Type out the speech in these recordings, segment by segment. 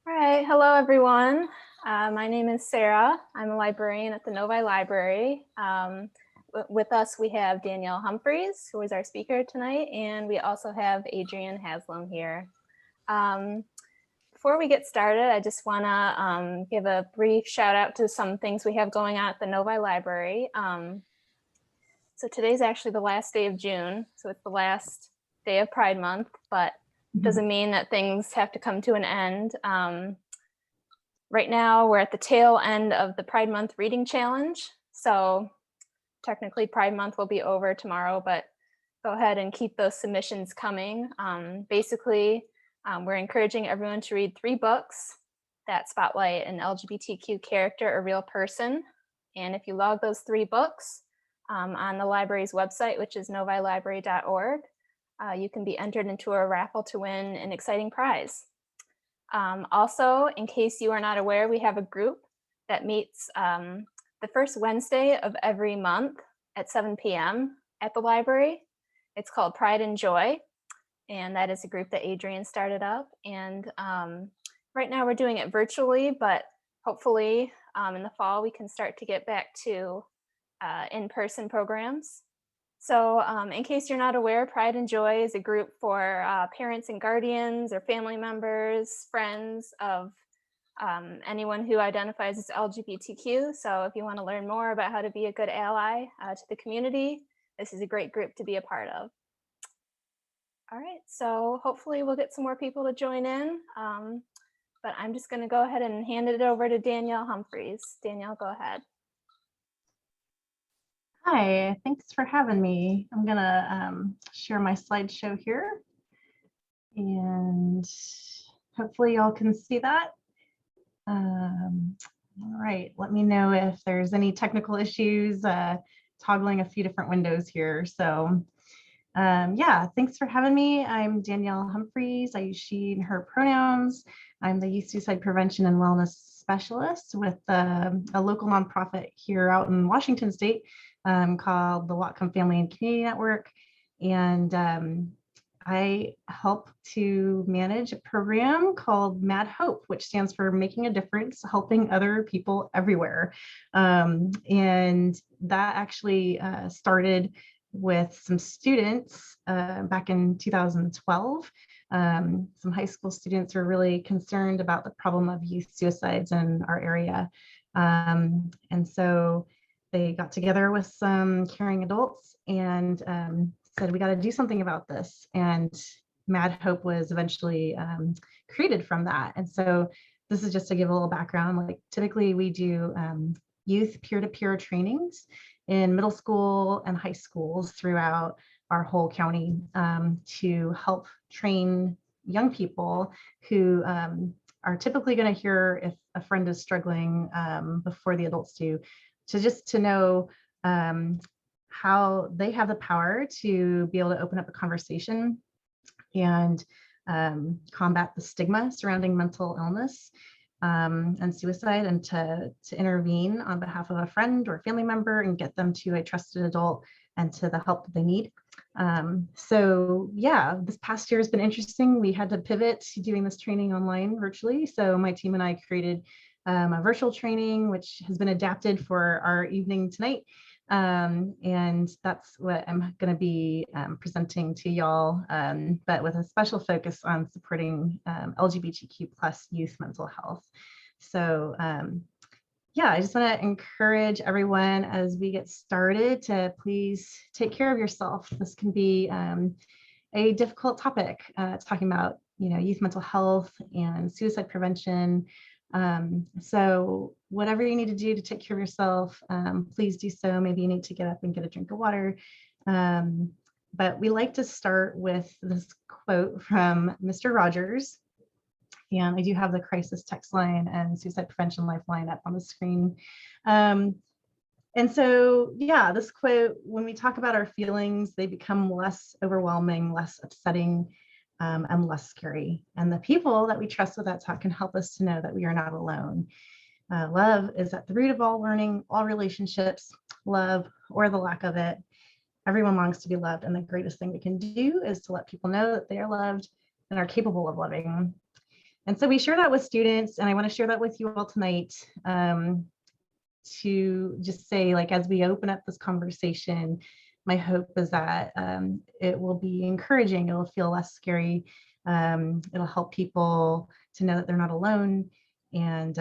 All right, hello everyone. My name is Sarah. I'm a librarian at the Novi Library. With us we have Danielle Humphreys, who is our speaker tonight, and we also have Adrienne Haslam here. Before we get started, I just want to give a brief shout out to some things we have going on at the Novi Library. So today's actually the last day of June, so it's the last day of Pride Month, but it doesn't mean that things have to come to an end. Right now, we're at the tail end of the Pride Month Reading Challenge. So technically Pride Month will be over tomorrow, but go ahead and keep those submissions coming. Basically, we're encouraging everyone to read 3 books that spotlight an LGBTQ character or real person. And if you log those 3 books on the library's website, which is novilibrary.org, you can be entered into a raffle to win an exciting prize. Also, in case you are not aware, we have a group that meets the first Wednesday of every month at 7 p.m. at the library. It's called Pride and Joy, and that is a group that Adrienne started up. And right now we're doing it virtually, but hopefully in the fall we can start to get back to in-person programs. So in case you're not aware, Pride and Joy is a group for parents and guardians or family members, friends of anyone who identifies as LGBTQ. So if you want to learn more about how to be a good ally to the community, this is a great group to be a part of. All right, so hopefully we'll get some more people to join in, but I'm just going to go ahead and hand it over to Danielle Humphreys. Danielle, go ahead. Hi, thanks for having me. I'm gonna share my slideshow here, and hopefully y'all can see that. All right, let me know if there's any technical issues, toggling a few different windows here. So yeah, thanks for having me. I'm Danielle Humphreys. I use she and her pronouns. I'm the youth suicide prevention and wellness specialist with a local nonprofit here out in Washington State called the Whatcom Family Community Network. And I help to manage a program called Mad Hope, which stands for Making a Difference, Helping Other People Everywhere. And that actually started with some students back in 2012. Some high school students were really concerned about the problem of youth suicides in our area. And so they got together with some caring adults and said, we got to do something about this. And Mad Hope was eventually created from that. And so this is just to give a little background. Like typically we do youth peer-to-peer trainings in middle school and high schools throughout our whole county to help train young people who are typically going to hear if a friend is struggling before the adults do, to know how they have the power to be able to open up a conversation and combat the stigma surrounding mental illness and suicide, and to intervene on behalf of a friend or family member and get them to a trusted adult and to the help that they need. So yeah, this past year has been interesting. We had to pivot to doing this training online virtually. So my team and I created a virtual training, which has been adapted for our evening tonight. And that's what I'm going to be presenting to y'all, but with a special focus on supporting LGBTQ plus youth mental health. So yeah, I just want to encourage everyone as we get started to please take care of yourself. This can be a difficult topic, talking about youth mental health and suicide prevention. So whatever you need to do to take care of yourself, please do so. Maybe you need to get up and get a drink of water. But we like to start with this quote from Mr. Rogers. And I do have the crisis text line and suicide prevention lifeline up on the screen. And so, yeah, this quote, when we talk about our feelings, they become less overwhelming, less upsetting, and less scary. And the people that we trust with that talk can help us to know that we are not alone. Love is at the root of all learning, all relationships, love or the lack of it. Everyone longs to be loved, and the greatest thing we can do is to let people know that they are loved and are capable of loving. And so we share that with students, and I want to share that with you all tonight, to just say, like, as we open up this conversation, my hope is that it will be encouraging, it'll feel less scary, it'll help people to know that they're not alone, and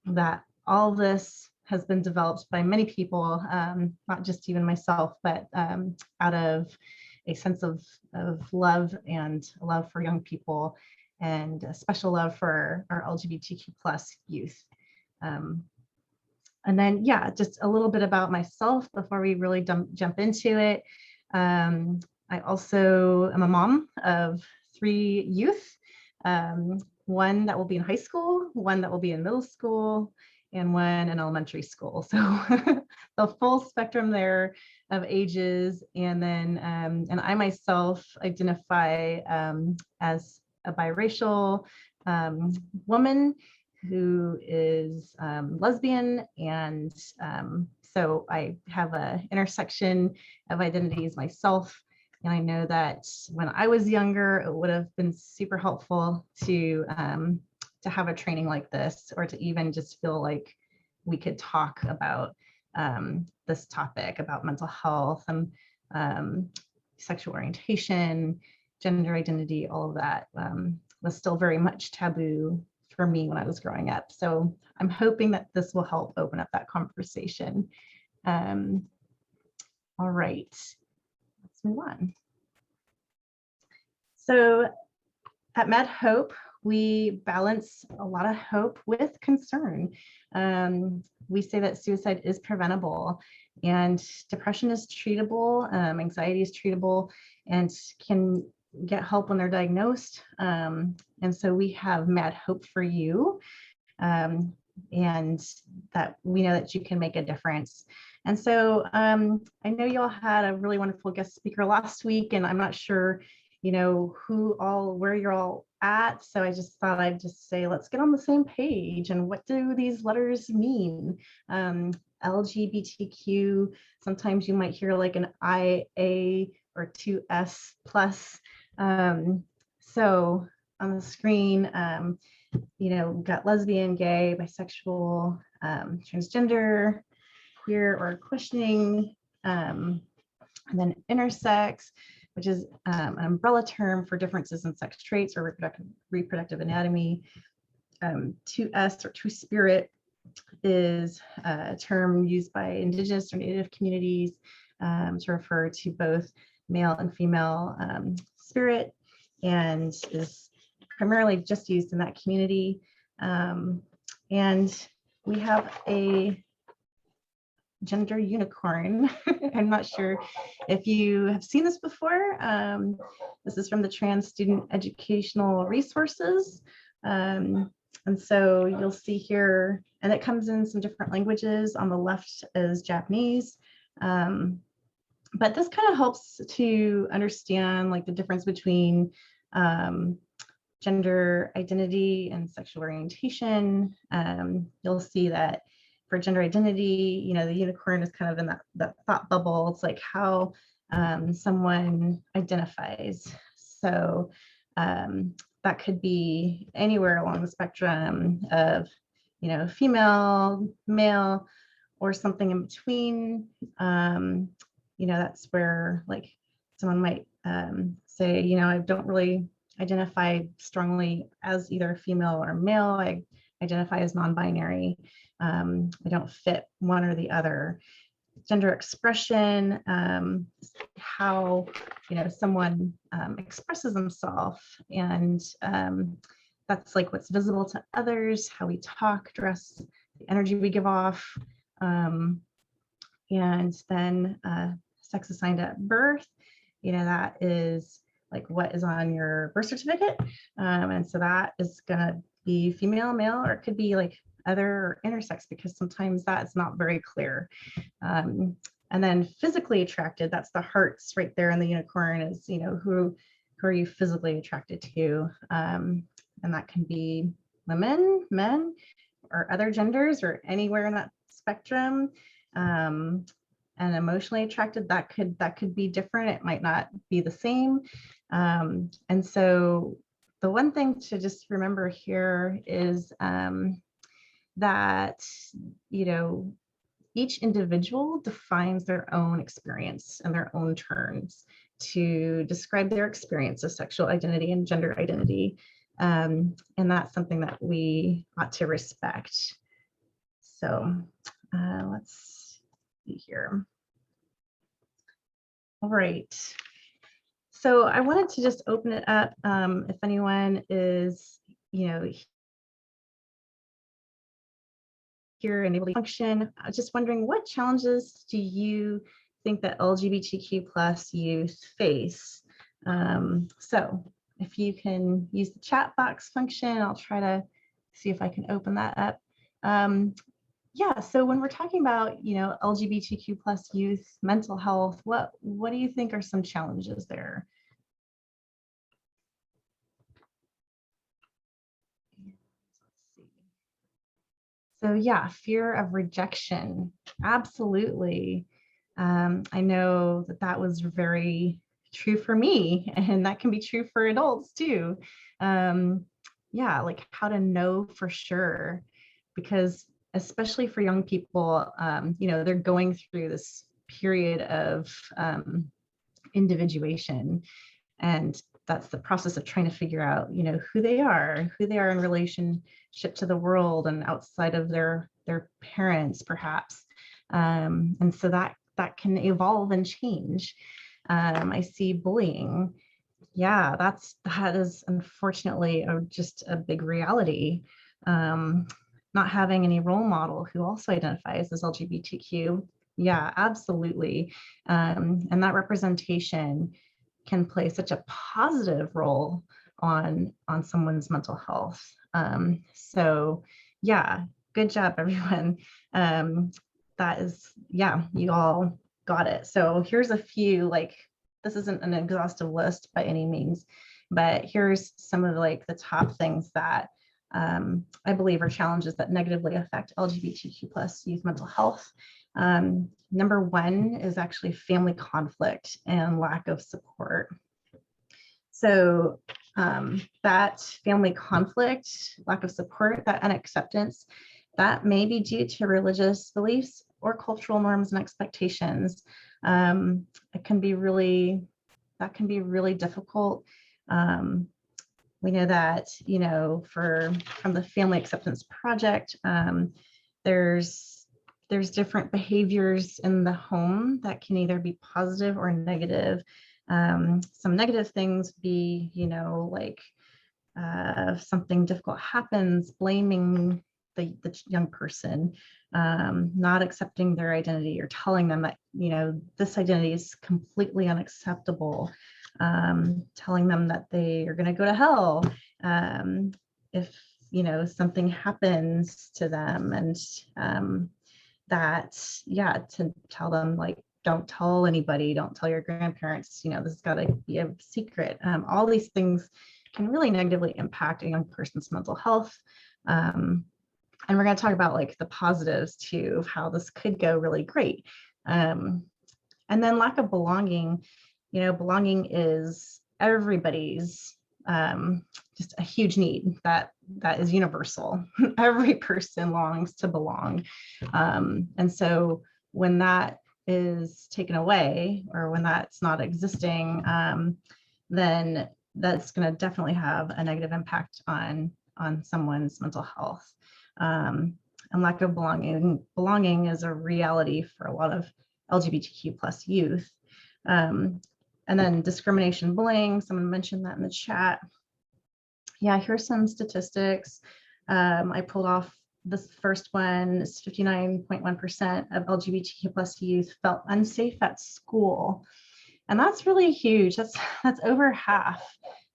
that all this has been developed by many people, not just even myself, but out of a sense of love and love for young people, and a special love for our LGBTQ plus youth. And then, yeah, just a little bit about myself before we really jump into it. I also am a mom of 3 youth, one that will be in high school, one that will be in middle school, and one in elementary school. So the full spectrum there of ages. And then, and I myself identify as a biracial woman who is lesbian, and so I have an intersection of identities myself. And I know that when I was younger, it would have been super helpful to have a training like this, or to even just feel like we could talk about this topic, about mental health and sexual orientation, gender identity, all of that was still very much taboo for me when I was growing up. So I'm hoping that this will help open up that conversation. All right, let's move on. So at Med Hope, we balance a lot of hope with concern. We say that suicide is preventable, and depression is treatable, anxiety is treatable, and can get help when they're diagnosed. And so we have Mad Hope for you, and that we know that you can make a difference. And so I know you all had a really wonderful guest speaker last week, and I'm not sure, you know, where you're all at. So I just thought I'd just say, let's get on the same page. And what do these letters mean? LGBTQ, sometimes you might hear like an IA or 2S plus. So on the screen, you know, we've got lesbian, gay, bisexual, transgender, queer or questioning, and then intersex, which is an umbrella term for differences in sex traits or reproductive anatomy. 2S or two-spirit is a term used by Indigenous or Native communities to refer to both male and female spirit, and is primarily just used in that community. And we have a gender unicorn. I'm not sure if you have seen this before. This is from the Trans Student Educational Resources. And so you'll see here, and it comes in some different languages. On the left is Japanese. But this kind of helps to understand like the difference between gender identity and sexual orientation. You'll see that for gender identity, you know, the unicorn is kind of in that thought bubble. It's like how someone identifies. So that could be anywhere along the spectrum of, you know, female, male, or something in between. You know, that's where like someone might say, you know, I don't really identify strongly as either female or male. I identify as non-binary. I don't fit one or the other. Gender expression, how, you know, someone expresses themselves, and that's like what's visible to others, how we talk, dress, the energy we give off, and then sex assigned at birth, you know, that is like what is on your birth certificate, and so that is gonna be female, male, or it could be like other or intersex, because sometimes that's not very clear. And then physically attracted, that's the hearts right there in the unicorn, is, you know, who are you physically attracted to? And that can be women, men, or other genders, or anywhere in that spectrum. And emotionally attracted, that could be different. It might not be the same. And so the one thing to just remember here is that, you know, each individual defines their own experience and their own terms to describe their experience of sexual identity and gender identity. And that's something that we ought to respect. So let's see here. All right. So I wanted to just open it up if anyone is, you know, here and able to function. I was just wondering, what challenges do you think that LGBTQ plus youth face? So if you can use the chat box function, I'll try to see if I can open that up. Yeah, so when we're talking about, you know, LGBTQ plus youth mental health, what do you think are some challenges there? So yeah, fear of rejection, absolutely. I know that that was very true for me, and that can be true for adults too. Yeah, like how to know for sure, because especially for young people, you know, they're going through this period of individuation, and that's the process of trying to figure out, you know, who they are in relationship to the world and outside of their parents, perhaps. And so that can evolve and change. I see bullying. Yeah, that is unfortunately just a big reality. Not having any role model who also identifies as LGBTQ. Yeah, absolutely. And that representation can play such a positive role on someone's mental health. So yeah, good job, everyone. That is, yeah, you all got it. So here's a few, like, this isn't an exhaustive list by any means, but here's some of like the top things that I believe are challenges that negatively affect LGBTQ plus youth mental health. Number one is actually family conflict and lack of support. So that family conflict, lack of support, that unacceptance, that may be due to religious beliefs or cultural norms and expectations. It can be really, that can be really difficult. We know that, you know, from the Family Acceptance Project, there's different behaviors in the home that can either be positive or negative. Some negative things be, you know, like if something difficult happens, blaming the young person, not accepting their identity or telling them that, you know, this identity is completely unacceptable, telling them that they are going to go to hell if, you know, something happens to them, and that, yeah, to tell them, like, don't tell anybody, don't tell your grandparents, you know, this has got to be a secret. All these things can really negatively impact a young person's mental health. And we're going to talk about like the positives too, of how this could go really great. And then lack of belonging, you know, belonging is everybody's just a huge need that is universal. Every person longs to belong. And so when that is taken away, or when that's not existing, then that's going to definitely have a negative impact on someone's mental health. And lack of belonging is a reality for a lot of LGBTQ plus youth. And then discrimination, bullying, someone mentioned that in the chat. Yeah, here's some statistics. I pulled off this first one. Is 59.1% of LGBTQ plus youth felt unsafe at school. And that's really huge. That's over half.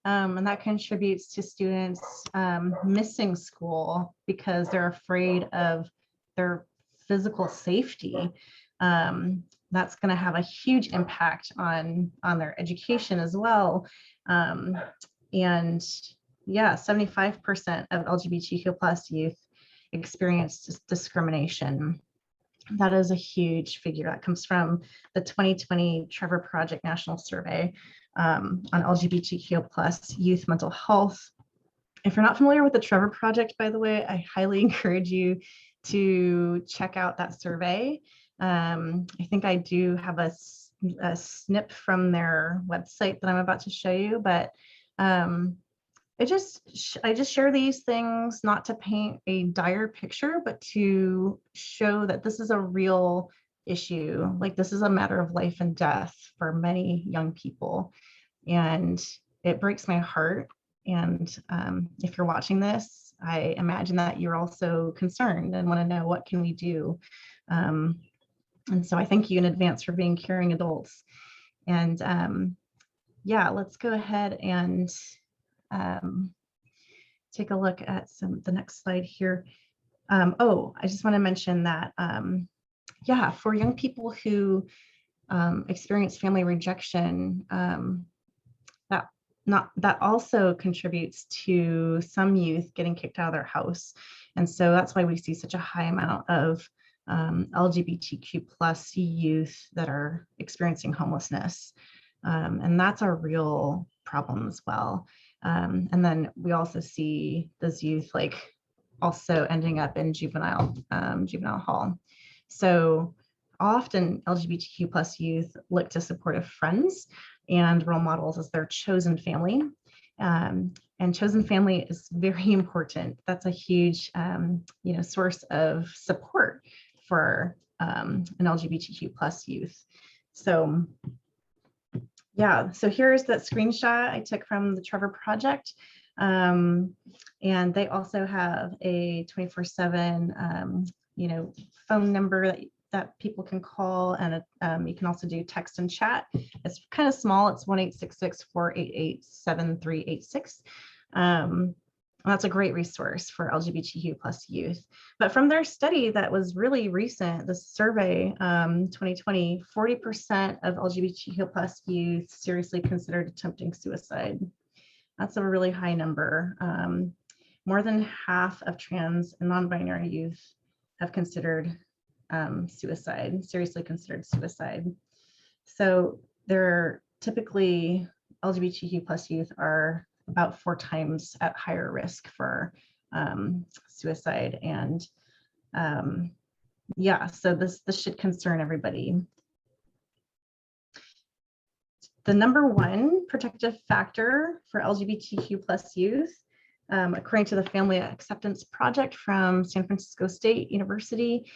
And that contributes to students missing school because they're afraid of their physical safety. That's going to have a huge impact on their education as well. And yeah, 75% of LGBTQ plus youth experience discrimination. That is a huge figure. That comes from the 2020 Trevor Project National Survey on LGBTQ plus youth mental health. If you're not familiar with the Trevor Project, by the way, I highly encourage you to check out that survey. I think I do have a snip from their website that I'm about to show you, but I just share these things not to paint a dire picture, but to show that this is a real issue. Like, this is a matter of life and death for many young people, and it breaks my heart. And if you're watching this, I imagine that you're also concerned and want to know, what can we do? And so I thank you in advance for being caring adults. And yeah, let's go ahead and take a look at the next slide here. Oh, I just want to mention that, yeah, for young people who experience family rejection, that also contributes to some youth getting kicked out of their house. And so that's why we see such a high amount of LGBTQ plus youth that are experiencing homelessness. And that's a real problem as well. And then we also see this youth like also ending up in juvenile hall. So often LGBTQ plus youth look to supportive friends and role models as their chosen family. And chosen family is very important. That's a huge source of support for an LGBTQ plus youth. So yeah, so here's that screenshot I took from the Trevor Project. And they also have a 24/7 phone number that people can call, and you can also do text and chat. It's kind of small. It's 1-866-488-7386. That's a great resource for LGBTQ plus youth. But from their study that was really recent, the survey 2020, 40% of LGBTQ plus youth seriously considered attempting suicide. That's a really high number. More than half of trans and non-binary youth have considered seriously considered suicide. So they're typically, LGBTQ plus youth are about 4 times at higher risk for suicide. And yeah, so this should concern everybody. The number one protective factor for LGBTQ plus youth, according to the Family Acceptance Project from San Francisco State University,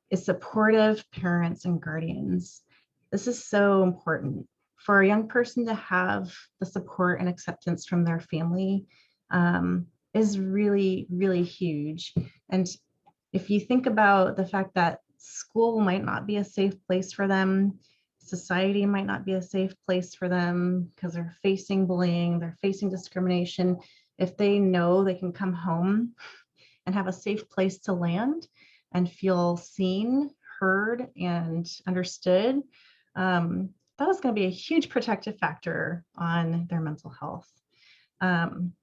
is supportive parents and guardians. This is so important. For a young person to have the support and acceptance from their family is really, really huge. And if you think about the fact that school might not be a safe place for them, society might not be a safe place for them because they're facing bullying, they're facing discrimination. If they know they can come home and have a safe place to land and feel seen, heard, and understood, that is going to be a huge protective factor on their mental health. And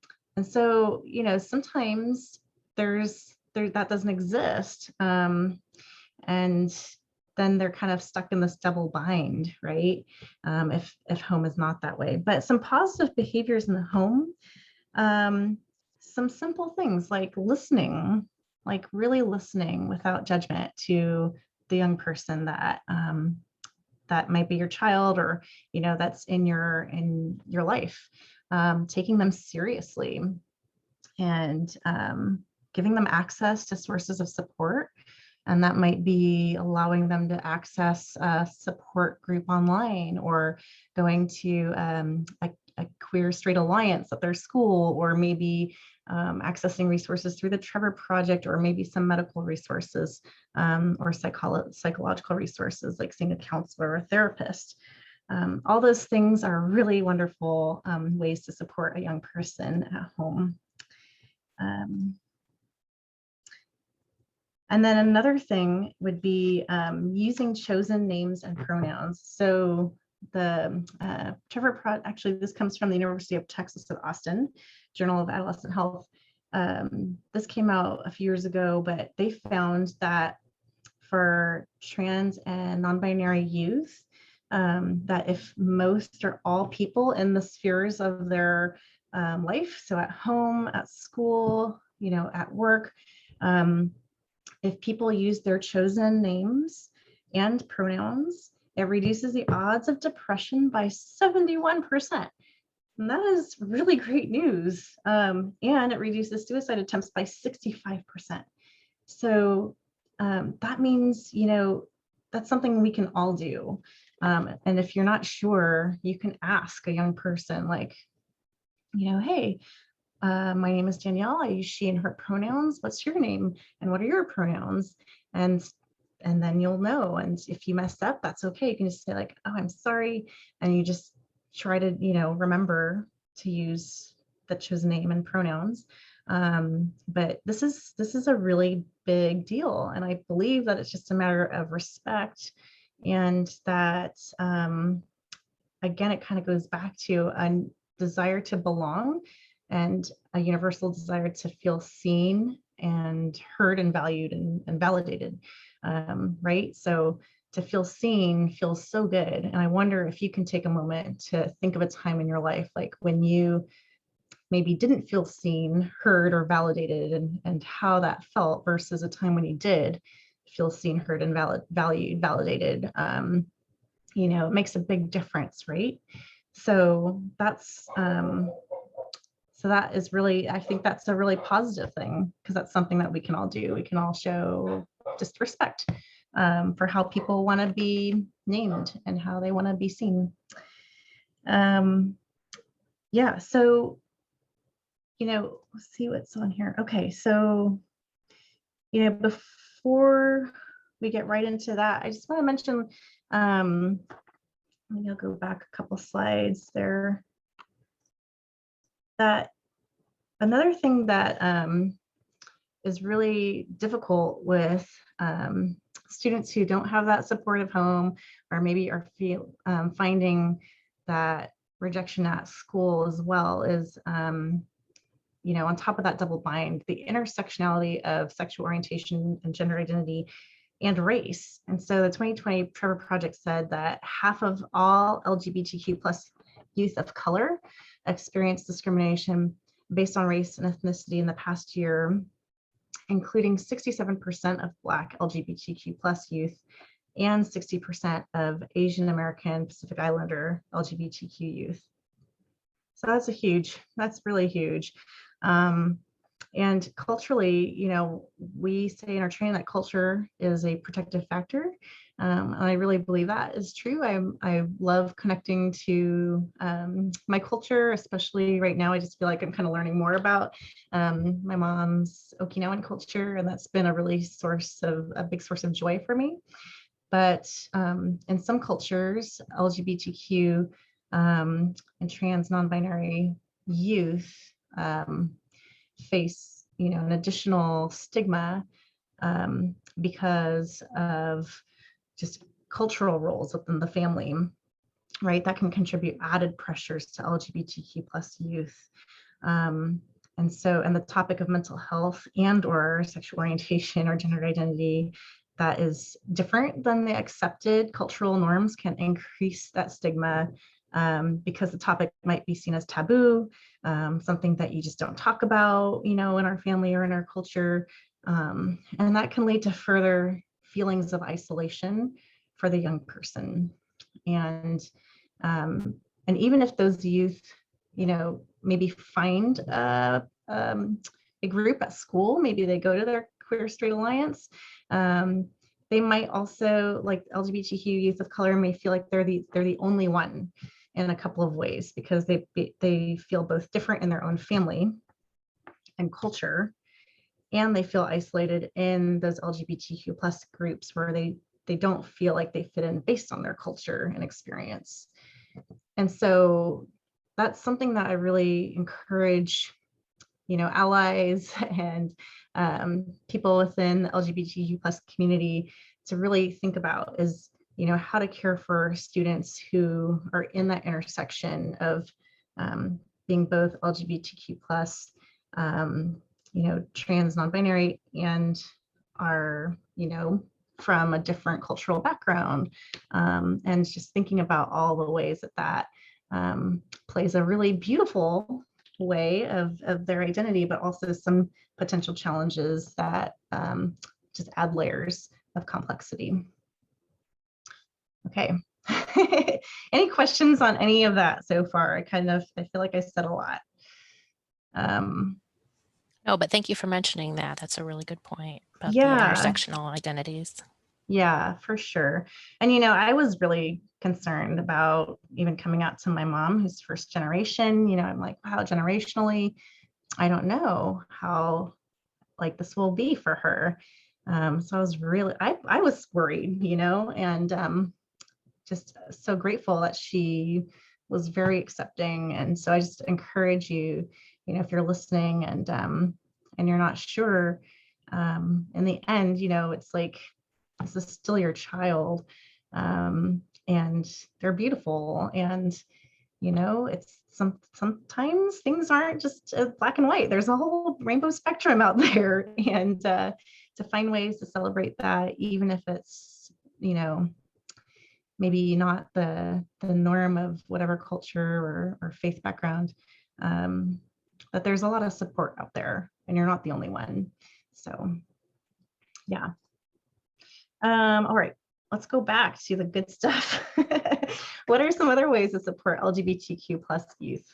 so, sometimes that doesn't exist. And then they're kind of stuck in this double bind, right? If home is not that way. But some positive behaviors in the home, some simple things like listening, like really listening without judgment to the young person that might be your child, or that's in your life, taking them seriously, and giving them access to sources of support. And that might be allowing them to access a support group online, or going to a queer straight alliance at their school, or maybe accessing resources through the Trevor Project, or maybe some medical resources, or psychological resources like seeing a counselor or a therapist. All those things are really wonderful ways to support a young person at home. And then another thing would be using chosen names and pronouns. So the Trevor Project, actually this comes from the University of Texas at Austin, Journal of Adolescent Health. This came out a few years ago, but they found that for trans and non-binary youth, that if most or all people in the spheres of their life. So at home, at school, at work, if people use their chosen names and pronouns, it reduces the odds of depression by 71%. And that is really great news. And it reduces suicide attempts by 65%. So that means, that's something we can all do. And if you're not sure, you can ask a young person like, hey, my name is Danielle. I use she and her pronouns. What's your name? And what are your pronouns? And then you'll know. And if you mess up, that's okay. You can just say like, oh, I'm sorry. And you just try to, remember to use the chosen name and pronouns. But this is a really big deal. And I believe that it's just a matter of respect, and that, again, it kind of goes back to a desire to belong and a universal desire to feel seen and heard and valued and validated, right? So to feel seen feels so good. And I wonder if you can take a moment to think of a time in your life, like when you maybe didn't feel seen, heard, or validated, and how that felt versus a time when you did feel seen, heard, and valued, validated. It makes a big difference, right? So that's that is really, I think that's a really positive thing, because that's something that we can all do. We can all show just respect for how people want to be named and how they want to be seen. Yeah, so, let's see what's on here. Okay, so, before we get right into that, I just want to mention, maybe I'll go back a couple slides there. That another thing that is really difficult with students who don't have that supportive home, or maybe are finding that rejection at school as well, is on top of that double bind, the intersectionality of sexual orientation and gender identity and race. And so the 2020 Trevor Project said that half of all LGBTQ plus youth of color experienced discrimination based on race and ethnicity in the past year, including 67% of Black LGBTQ plus youth and 60% of Asian American Pacific Islander LGBTQ youth. So that's really huge. And culturally, we say in our training that culture is a protective factor. And I really believe that is true. I love connecting to my culture, especially right now. I just feel like I'm kind of learning more about my mom's Okinawan culture, and that's been a big source of joy for me. But in some cultures, LGBTQ and trans non-binary youth face, an additional stigma because of just cultural roles within the family, right? That can contribute added pressures to LGBTQ plus youth. And the topic of mental health and/or sexual orientation or gender identity that is different than the accepted cultural norms can increase that stigma, because the topic might be seen as taboo, something that you just don't talk about, in our family or in our culture. And that can lead to further feelings of isolation for the young person. And even if those youth, maybe find a group at school, maybe they go to their Queer Straight Alliance, they might also, like LGBTQ youth of color, may feel like they're the only one in a couple of ways, because they feel both different in their own family and culture, and they feel isolated in those LGBTQ plus groups where they don't feel like they fit in based on their culture and experience. And so that's something that I really encourage, allies and people within the LGBTQ plus community to really think about, is how to care for students who are in that intersection of being both LGBTQ plus, trans non-binary, and are from a different cultural background, and just thinking about all the ways that plays a really beautiful way of their identity, but also some potential challenges that just add layers of complexity. Okay. Any questions on any of that so far? I feel like I said a lot. No, but thank you for mentioning that. That's a really good point about the Yeah. intersectional identities. Yeah, for sure. And, you know, I was really concerned about even coming out to my mom, who's first generation. You know, I'm like, wow, generationally, I don't know how like this will be for her. So I was really, I was worried, you know, and just so grateful that she was very accepting. And so I just encourage you, you know, if you're listening and you're not sure, in the end, you know, it's like, this is still your child, and they're beautiful. And, you know, it's sometimes things aren't just black and white. There's a whole rainbow spectrum out there, and to find ways to celebrate that, even if it's, you know, maybe not the norm of whatever culture or faith background, but there's a lot of support out there, and you're not the only one. So, yeah. All right, let's go back to the good stuff. What are some other ways to support LGBTQ plus youth?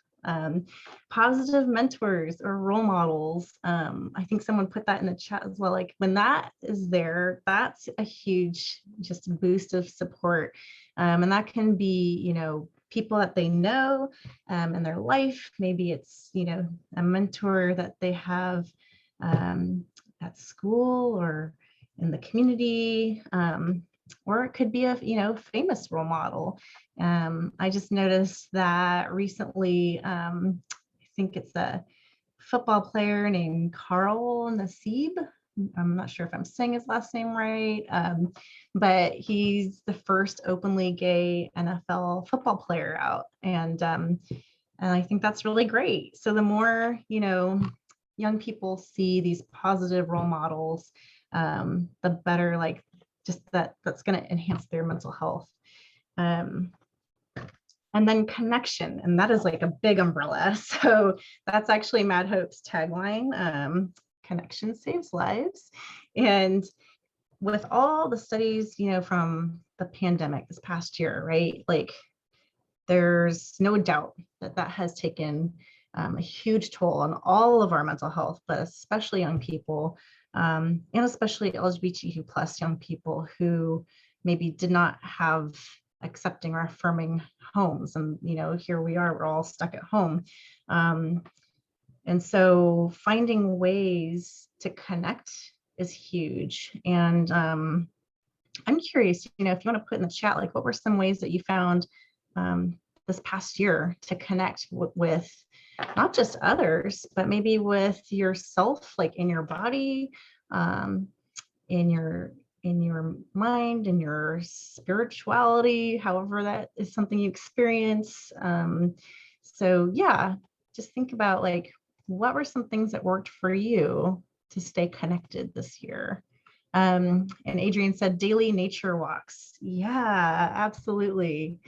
Positive mentors or role models. I think someone put that in the chat as well. Like when that is there, that's a huge just boost of support. And that can be, you know, people that they know in their life. Maybe it's, you know, a mentor that they have at school or in the community, or it could be a, you know, famous role model. I just noticed that recently, I think it's a football player named Carl Nassib. I'm not sure if I'm saying his last name right, but he's the first openly gay NFL football player out. And I think that's really great. So the more, you know, young people see these positive role models, the better, like just that's going to enhance their mental health. And then connection, and that is like a big umbrella. So that's actually Mad Hope's tagline, connection saves lives. And with all the studies, you know, from the pandemic this past year, right? Like there's no doubt that that has taken a huge toll on all of our mental health, but especially young people, and especially LGBTQ plus young people who maybe did not have accepting or affirming homes. And, you know, here we are, we're all stuck at home. And so finding ways to connect is huge. And I'm curious, you know, if you want to put in the chat, like what were some ways that you found this past year to connect with not just others, but maybe with yourself, like in your body, in your mind, in your spirituality, however that is something you experience. So yeah, just think about like, what were some things that worked for you to stay connected this year? And Adrienne said daily nature walks. Yeah, absolutely.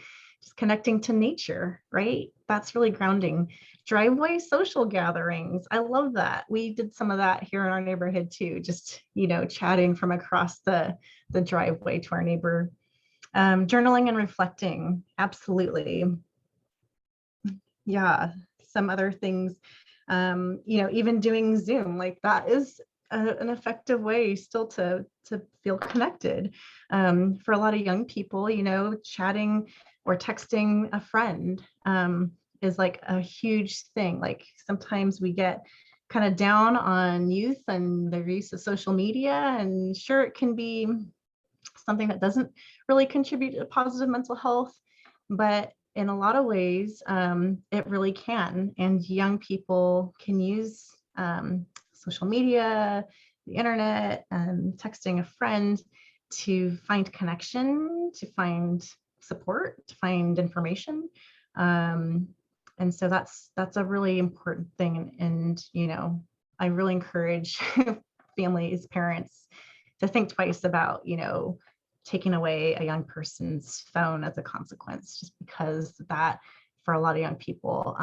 Just connecting to nature, right? That's really grounding. Driveway social gatherings. I love that. We did some of that here in our neighborhood too, just, you know, chatting from across the driveway to our neighbor. Journaling and reflecting. Absolutely. Yeah, some other things, you know, even doing Zoom, like that is an effective way still to feel connected. For a lot of young people, you know, chatting or texting a friend is like a huge thing. Like sometimes we get kind of down on youth and their use of social media, and sure, it can be something that doesn't really contribute to positive mental health, but in a lot of ways, it really can. And young people can use social media, the internet, and texting a friend to find connection, to find support, to find information. And so that's a really important thing. And, you know, I really encourage families, parents to think twice about, you know, taking away a young person's phone as a consequence, just because that for a lot of young people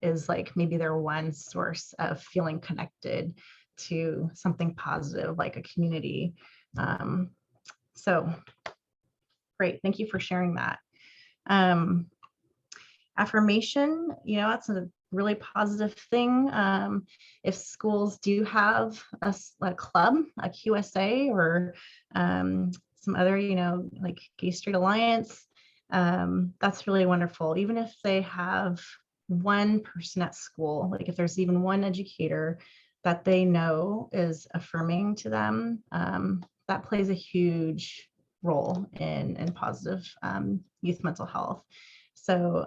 is like maybe their one source of feeling connected to something positive, like a community. So great, thank you for sharing that. Affirmation, that's a really positive thing. If schools do have a club, a QSA, or some other, like Gay Street Alliance, that's really wonderful. Even if they have one person at school, like if there's even one educator that they know is affirming to them, that plays a huge role in positive youth mental health. So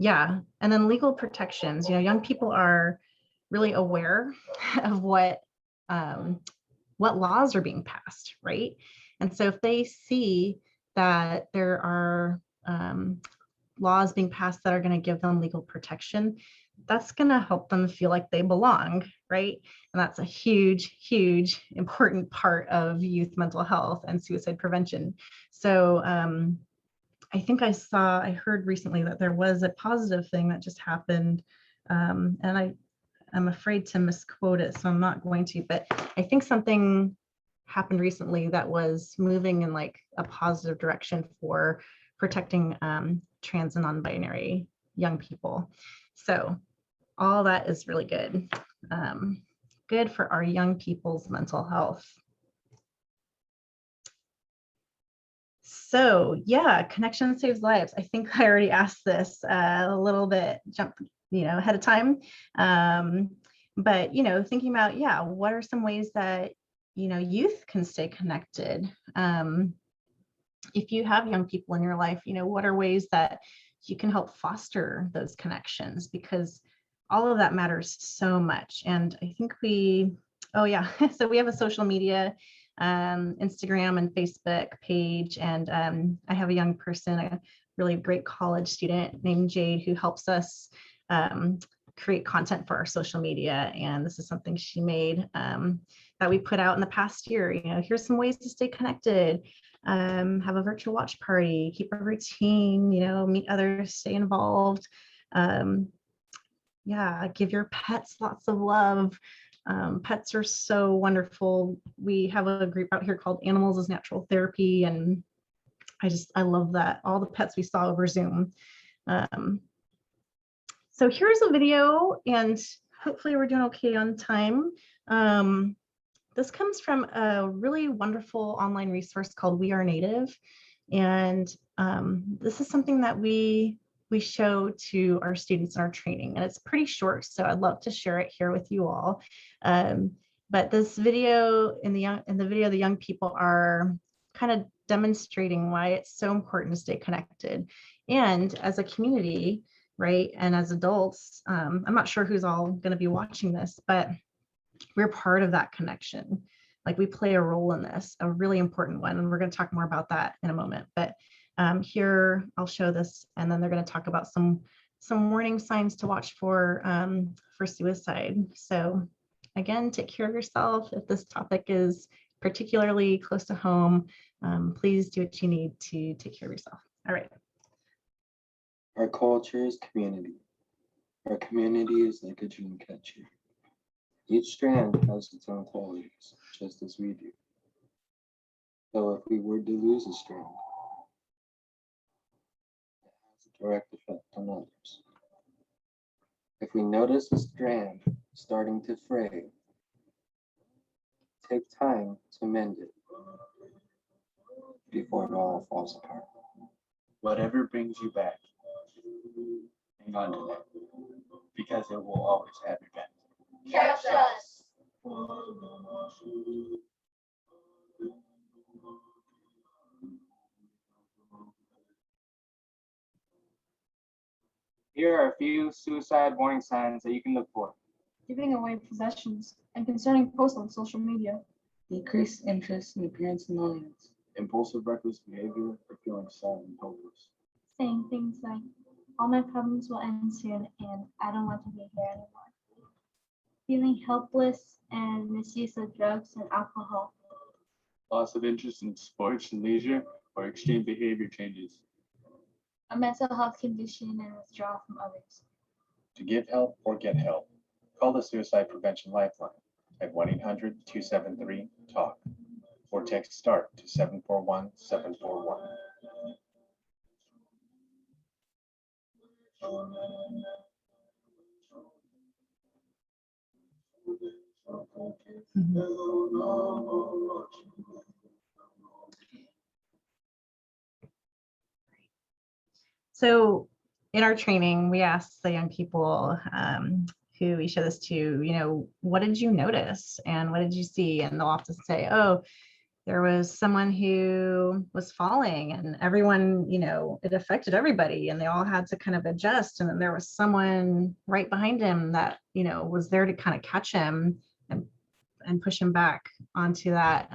yeah, and then legal protections. Young people are really aware of what laws are being passed, right? And so if they see that there are laws being passed that are going to give them legal protection, that's going to help them feel like they belong, right? And that's a huge, huge, important part of youth mental health and suicide prevention. So I think I heard recently that there was a positive thing that just happened, and I'm afraid to misquote it, so I'm not going to, but I think something happened recently that was moving in like a positive direction for protecting trans and non-binary young people. So all that is really good. Good for our young people's mental health. So yeah, connection saves lives. I think I already asked this a little bit ahead of time. But thinking about, yeah, what are some ways that youth can stay connected? If you have young people in your life, what are ways that you can help foster those connections? Because all of that matters so much. And I think so we have a social media Instagram and Facebook page, and I have a young person, a really great college student named Jade, who helps us create content for our social media. And this is something she made that we put out in the past year. Here's some ways to stay connected. Have a virtual watch party, keep a routine, meet others, stay involved. Give your pets lots of love. Pets are so wonderful. We have a group out here called Animals as Natural Therapy, and I love that. All the pets we saw over Zoom. So here's a video, and hopefully we're doing okay on time. This comes from a really wonderful online resource called We Are Native. And this is something that we show to our students in our training, and it's pretty short, so I'd love to share it here with you all. But this video, in the video, the young people are kind of demonstrating why it's so important to stay connected. And as a community, right, and as adults, I'm not sure who's all going to be watching this, but we're part of that connection. Like, we play a role in this, a really important one, and we're going to talk more about that in a moment. But here I'll show this, and then they're going to talk about some warning signs to watch for suicide. So again, take care of yourself. If this topic is particularly close to home, please do what you need to take care of yourself. All right. Our culture is community. Our community is like a dream catcher. Each strand has its own qualities, just as we do. So if we were to lose a strand, it has a direct effect on others. If we notice a strand starting to fray, take time to mend it before it all falls apart. Whatever brings you back, hang on to that, because it will always have your back. Catch us. Here are a few suicide warning signs that you can look for. Giving away possessions and concerning posts on social media. Decreased interest in appearance and audience. Impulsive, reckless behavior, or feeling sad and hopeless. Saying things like, all my problems will end soon and I don't want to be here anymore. Feeling helpless and misuse of drugs and alcohol. Loss of interest in sports and leisure, or extreme behavior changes. A mental health condition and withdrawal from others. To give help or get help, call the Suicide Prevention Lifeline at 1-800-273-TALK or text START to 741-741. So in our training, we asked the young people who we show this to, you know, what did you notice and what did you see? And they'll often say, oh, there was someone who was falling and everyone, you know, it affected everybody and they all had to kind of adjust. And then there was someone right behind him that, you know, was there to kind of catch him and push him back onto that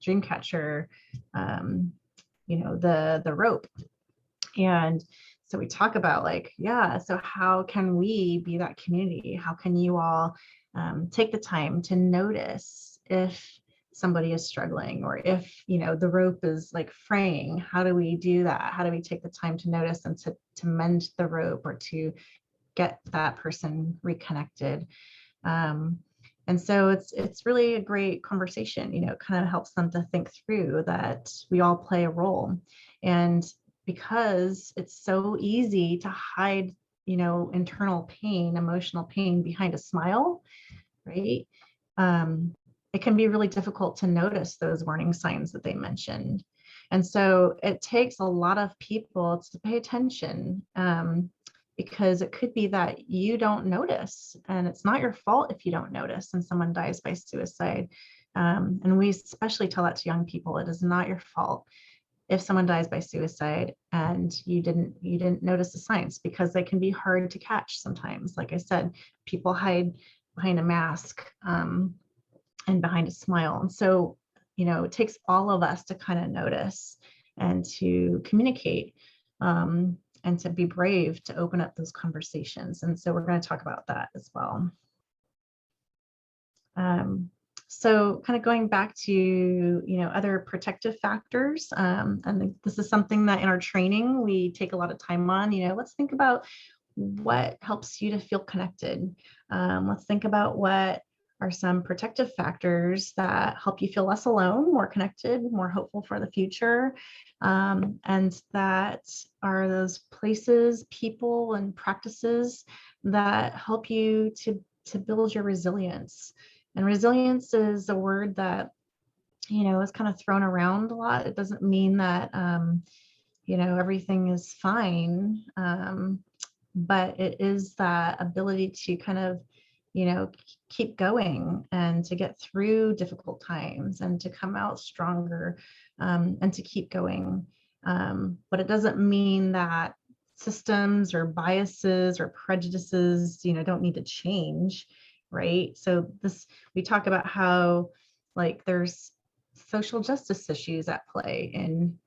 dream catcher, you know, the rope. And so we talk about like, yeah, so how can we be that community? How can you all take the time to notice if somebody is struggling or if, you know, the rope is like fraying? How do we do that? How do we take the time to notice and to mend the rope or to get that person reconnected? And so it's really a great conversation, you know, it kind of helps them to think through that we all play a role. And because it's so easy to hide, you know, internal pain, emotional pain behind a smile, right? It can be really difficult to notice those warning signs that they mentioned. And so it takes a lot of people to pay attention because it could be that you don't notice and it's not your fault if you don't notice and someone dies by suicide. And we especially tell that to young people, it is not your fault if someone dies by suicide and you didn't notice the signs, because they can be hard to catch sometimes. Like I said, people hide behind a mask and behind a smile. And so, you know, it takes all of us to kind of notice and to communicate and to be brave to open up those conversations. And so we're going to talk about that as well. So kind of going back to, you know, other protective factors, and this is something that in our training, we take a lot of time on, you know, let's think about what helps you to feel connected. Let's think about what are some protective factors that help you feel less alone, more connected, more hopeful for the future. And that are those places, people, and practices that help you to build your resilience. And resilience is a word that, you know, is kind of thrown around a lot. It doesn't mean that, you know, everything is fine, but it is that ability to kind of, you know, keep going and to get through difficult times and to come out stronger and to keep going. But it doesn't mean that systems or biases or prejudices, you know, don't need to change. Right. So we talk about how like there's social justice issues at play in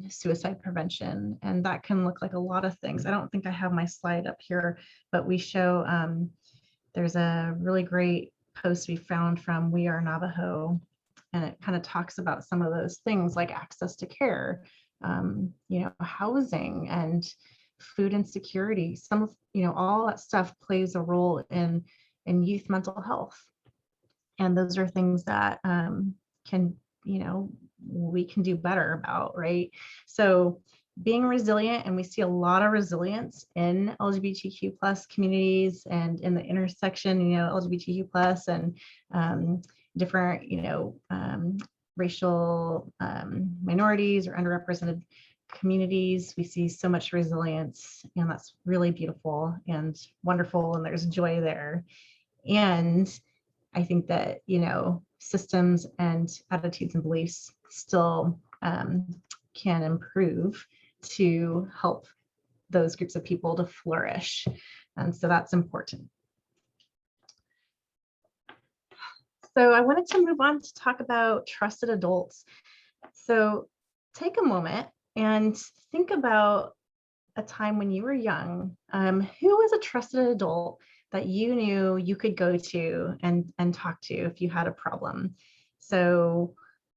suicide prevention, and that can look like a lot of things. I don't think I have my slide up here, but we show there's a really great post we found from We Are Navajo, and it kind of talks about some of those things like access to care, you know, housing and food insecurity. Some of, you know, all that stuff plays a role in youth mental health. And those are things that can, you know, we can do better about, right? So being resilient, and we see a lot of resilience in LGBTQ plus communities and in the intersection, you know, LGBTQ plus and different, you know, racial minorities or underrepresented communities. We see so much resilience, and that's really beautiful and wonderful, and there's joy there. And I think that, you know, systems and attitudes and beliefs still can improve to help those groups of people to flourish. And so that's important. So I wanted to move on to talk about trusted adults. So take a moment and think about a time when you were young. Who was a trusted adult that you knew you could go to and talk to if you had a problem? So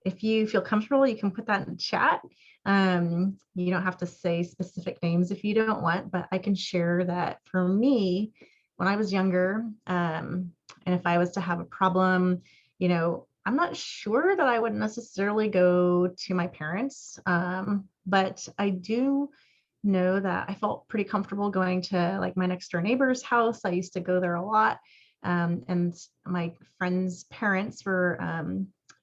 if you feel comfortable, you can put that in the chat. You don't have to say specific names if you don't want, but I can share that for me, when I was younger, and if I was to have a problem, I'm not sure that I would necessarily go to my parents, but I do know that I felt pretty comfortable going to like my next door neighbor's house. I used to go there a lot. And my friends' parents were,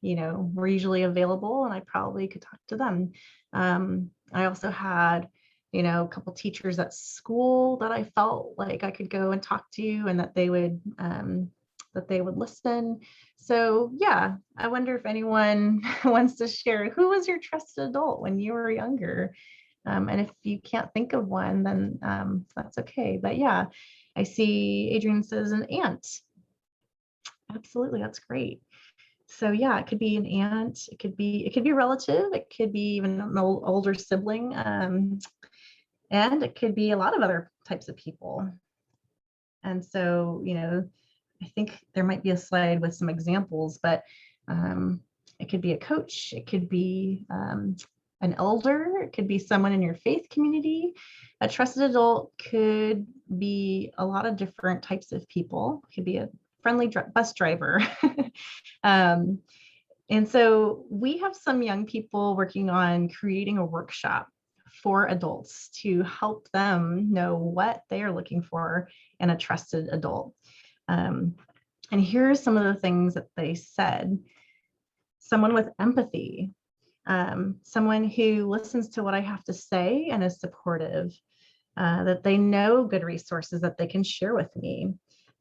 were usually available, and I probably could talk to them. I also had, a couple teachers at school that I felt like I could go and talk to, and that they would listen. So yeah, I wonder if anyone wants to share, who was your trusted adult when you were younger? And if you can't think of one, then that's okay. But yeah, I see Adrian says an aunt. Absolutely, that's great. So yeah, it could be an aunt, it could be a relative, it could be even an older sibling, and it could be a lot of other types of people. And so, I think there might be a slide with some examples, but it could be a coach, it could be an elder, it could be someone in your faith community. A trusted adult could be a lot of different types of people. It could be a friendly bus driver. And so we have some young people working on creating a workshop for adults to help them know what they are looking for in a trusted adult. And here are some of the things that they said. Someone with empathy, someone who listens to what I have to say and is supportive, that they know good resources that they can share with me.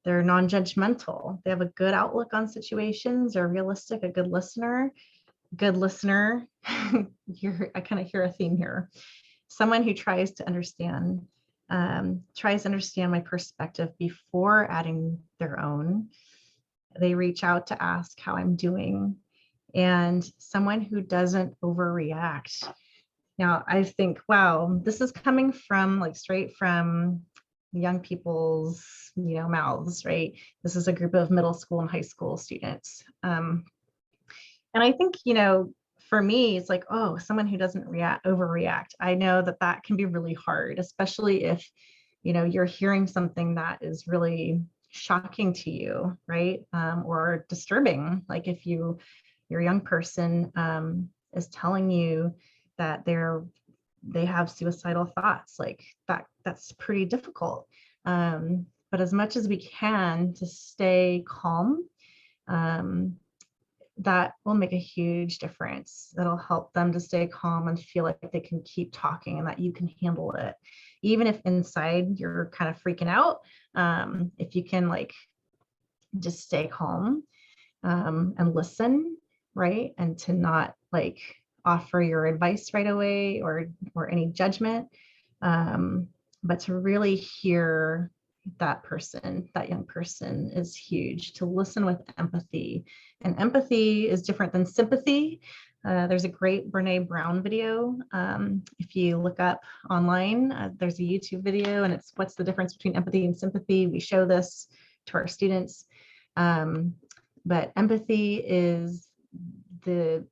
They're non-judgmental. They have a good outlook on situations. They're realistic, a good listener. Good listener. I kind of hear a theme here. Someone who tries to understand my perspective before adding their own. They reach out to ask how I'm doing. And someone who doesn't overreact. Now, I think, wow, this is coming from straight from young people's, mouths, right? This is a group of middle school and high school students. And I think, for me, it's like, oh, someone who doesn't overreact. I know that can be really hard, especially if, you're hearing something that is really shocking to you, right? Or disturbing. Like if your young person is telling you that they have suicidal thoughts, like that's pretty difficult. But as much as we can to stay calm, that will make a huge difference. That'll help them to stay calm and feel like they can keep talking and that you can handle it. Even if inside you're kind of freaking out, if you can just stay calm and listen, right? And to not offer your advice right away or any judgment, but to really hear that young person is huge. To listen with empathy. And empathy is different than sympathy. There's a great Brene Brown video. If you look up online, there's a YouTube video, and it's what's the difference between empathy and sympathy. We show this to our students. But empathy is the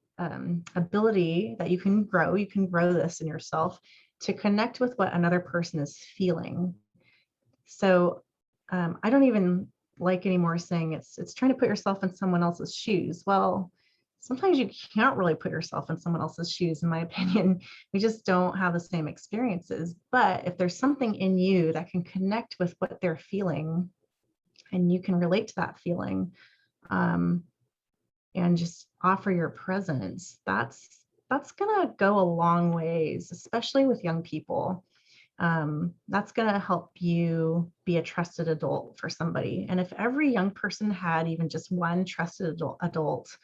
ability that you can grow. You can grow this in yourself to connect with what another person is feeling. So I don't even like anymore saying it's trying to put yourself in someone else's shoes. Well, sometimes you can't really put yourself in someone else's shoes, in my opinion. We just don't have the same experiences. But if there's something in you that can connect with what they're feeling, and you can relate to that feeling, and just offer your presence, that's gonna go a long ways, especially with young people. That's gonna help you be a trusted adult for somebody. And if every young person had even just one trusted adult,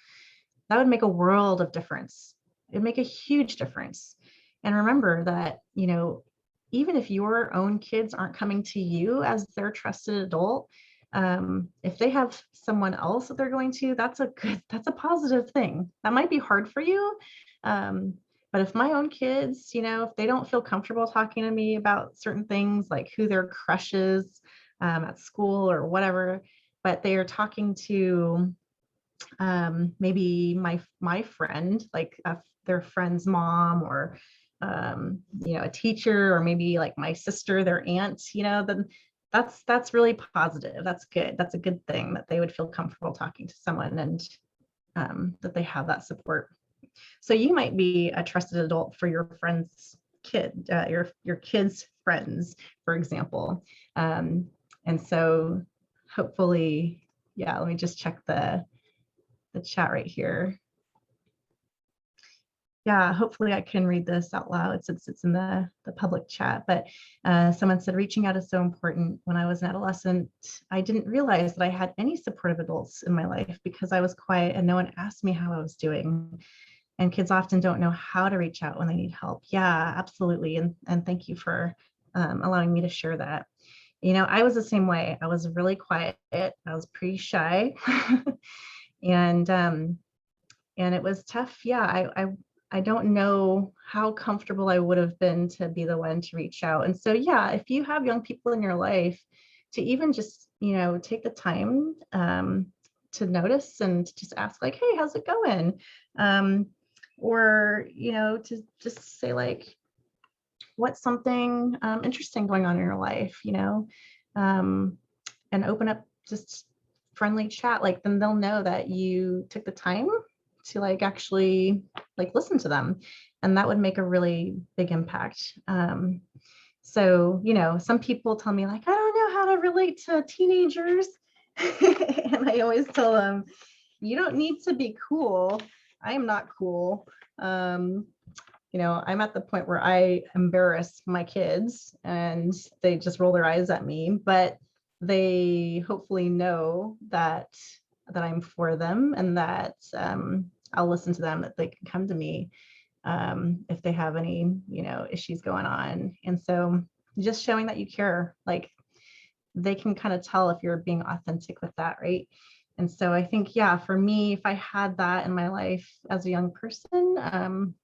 that would make a world of difference. It'd make a huge difference. And remember that, even if your own kids aren't coming to you as their trusted adult, if they have someone else that they're going to, that's a positive thing. That might be hard for you. But if my own kids, if they don't feel comfortable talking to me about certain things, like who their crush is at school or whatever, but they are talking to maybe my friend, like their friend's mom, or a teacher, or maybe like my sister, their aunt, then that's really positive. That's good. That's a good thing that they would feel comfortable talking to someone, and that they have that support. So you might be a trusted adult for your friend's kid, your kid's friends, for example. And so hopefully, yeah, let me just check the chat right here. Yeah, hopefully I can read this out loud since it's in the public chat. But someone said, reaching out is so important. When I was an adolescent, I didn't realize that I had any supportive adults in my life because I was quiet and no one asked me how I was doing. And kids often don't know how to reach out when they need help. Yeah, absolutely. And thank you for allowing me to share that. I was the same way. I was really quiet. I was pretty shy. and it was tough. Yeah, I don't know how comfortable I would have been to be the one to reach out. And so, yeah, if you have young people in your life, to even just, take the time to notice and to just ask like, hey, how's it going? Or, to just say like, what's something interesting going on in your life, and open up just friendly chat, like then they'll know that you took the time to like actually like listen to them, and that would make a really big impact. So, some people tell me like, I don't know how to relate to teenagers. And I always tell them, you don't need to be cool. I am not cool. I'm at the point where I embarrass my kids and they just roll their eyes at me, but they hopefully know that I'm for them, and that I'll listen to them, that they can come to me if they have any, issues going on. And so just showing that you care, like they can kind of tell if you're being authentic with that, right? And so I think, yeah, for me, if I had that in my life as a young person, and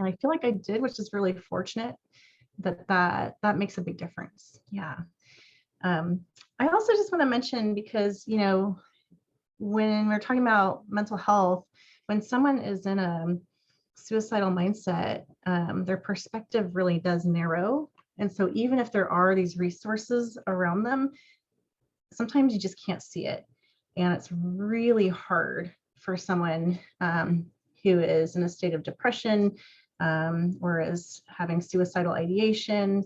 I feel like I did, which is really fortunate, that makes a big difference. Yeah. I also just want to mention, because, when we're talking about mental health, when someone is in a suicidal mindset, their perspective really does narrow. And so even if there are these resources around them, sometimes you just can't see it. And it's really hard for someone who is in a state of depression or is having suicidal ideation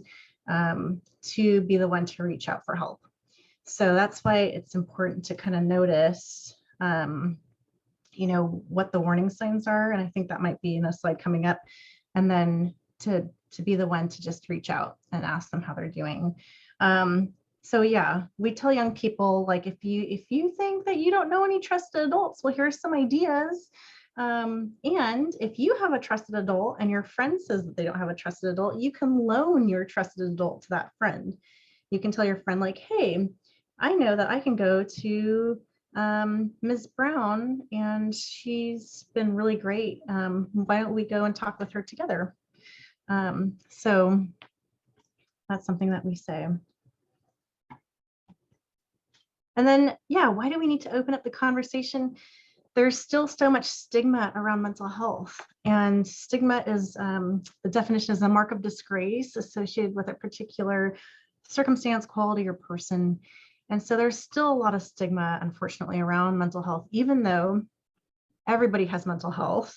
to be the one to reach out for help. So that's why it's important to kind of notice, what the warning signs are. And I think that might be in a slide coming up. And then to be the one to just reach out and ask them how they're doing. So yeah, we tell young people, like, if you think that you don't know any trusted adults, well, here's some ideas. And if you have a trusted adult and your friend says that they don't have a trusted adult, you can loan your trusted adult to that friend. You can tell your friend like, hey, I know that I can go to Ms. Brown and she's been really great. Why don't we go and talk with her together? So that's something that we say. And then, yeah, why do we need to open up the conversation? There's still so much stigma around mental health, and stigma is, the definition is a mark of disgrace associated with a particular circumstance, quality, or person. And so there's still a lot of stigma, unfortunately, around mental health, even though everybody has mental health,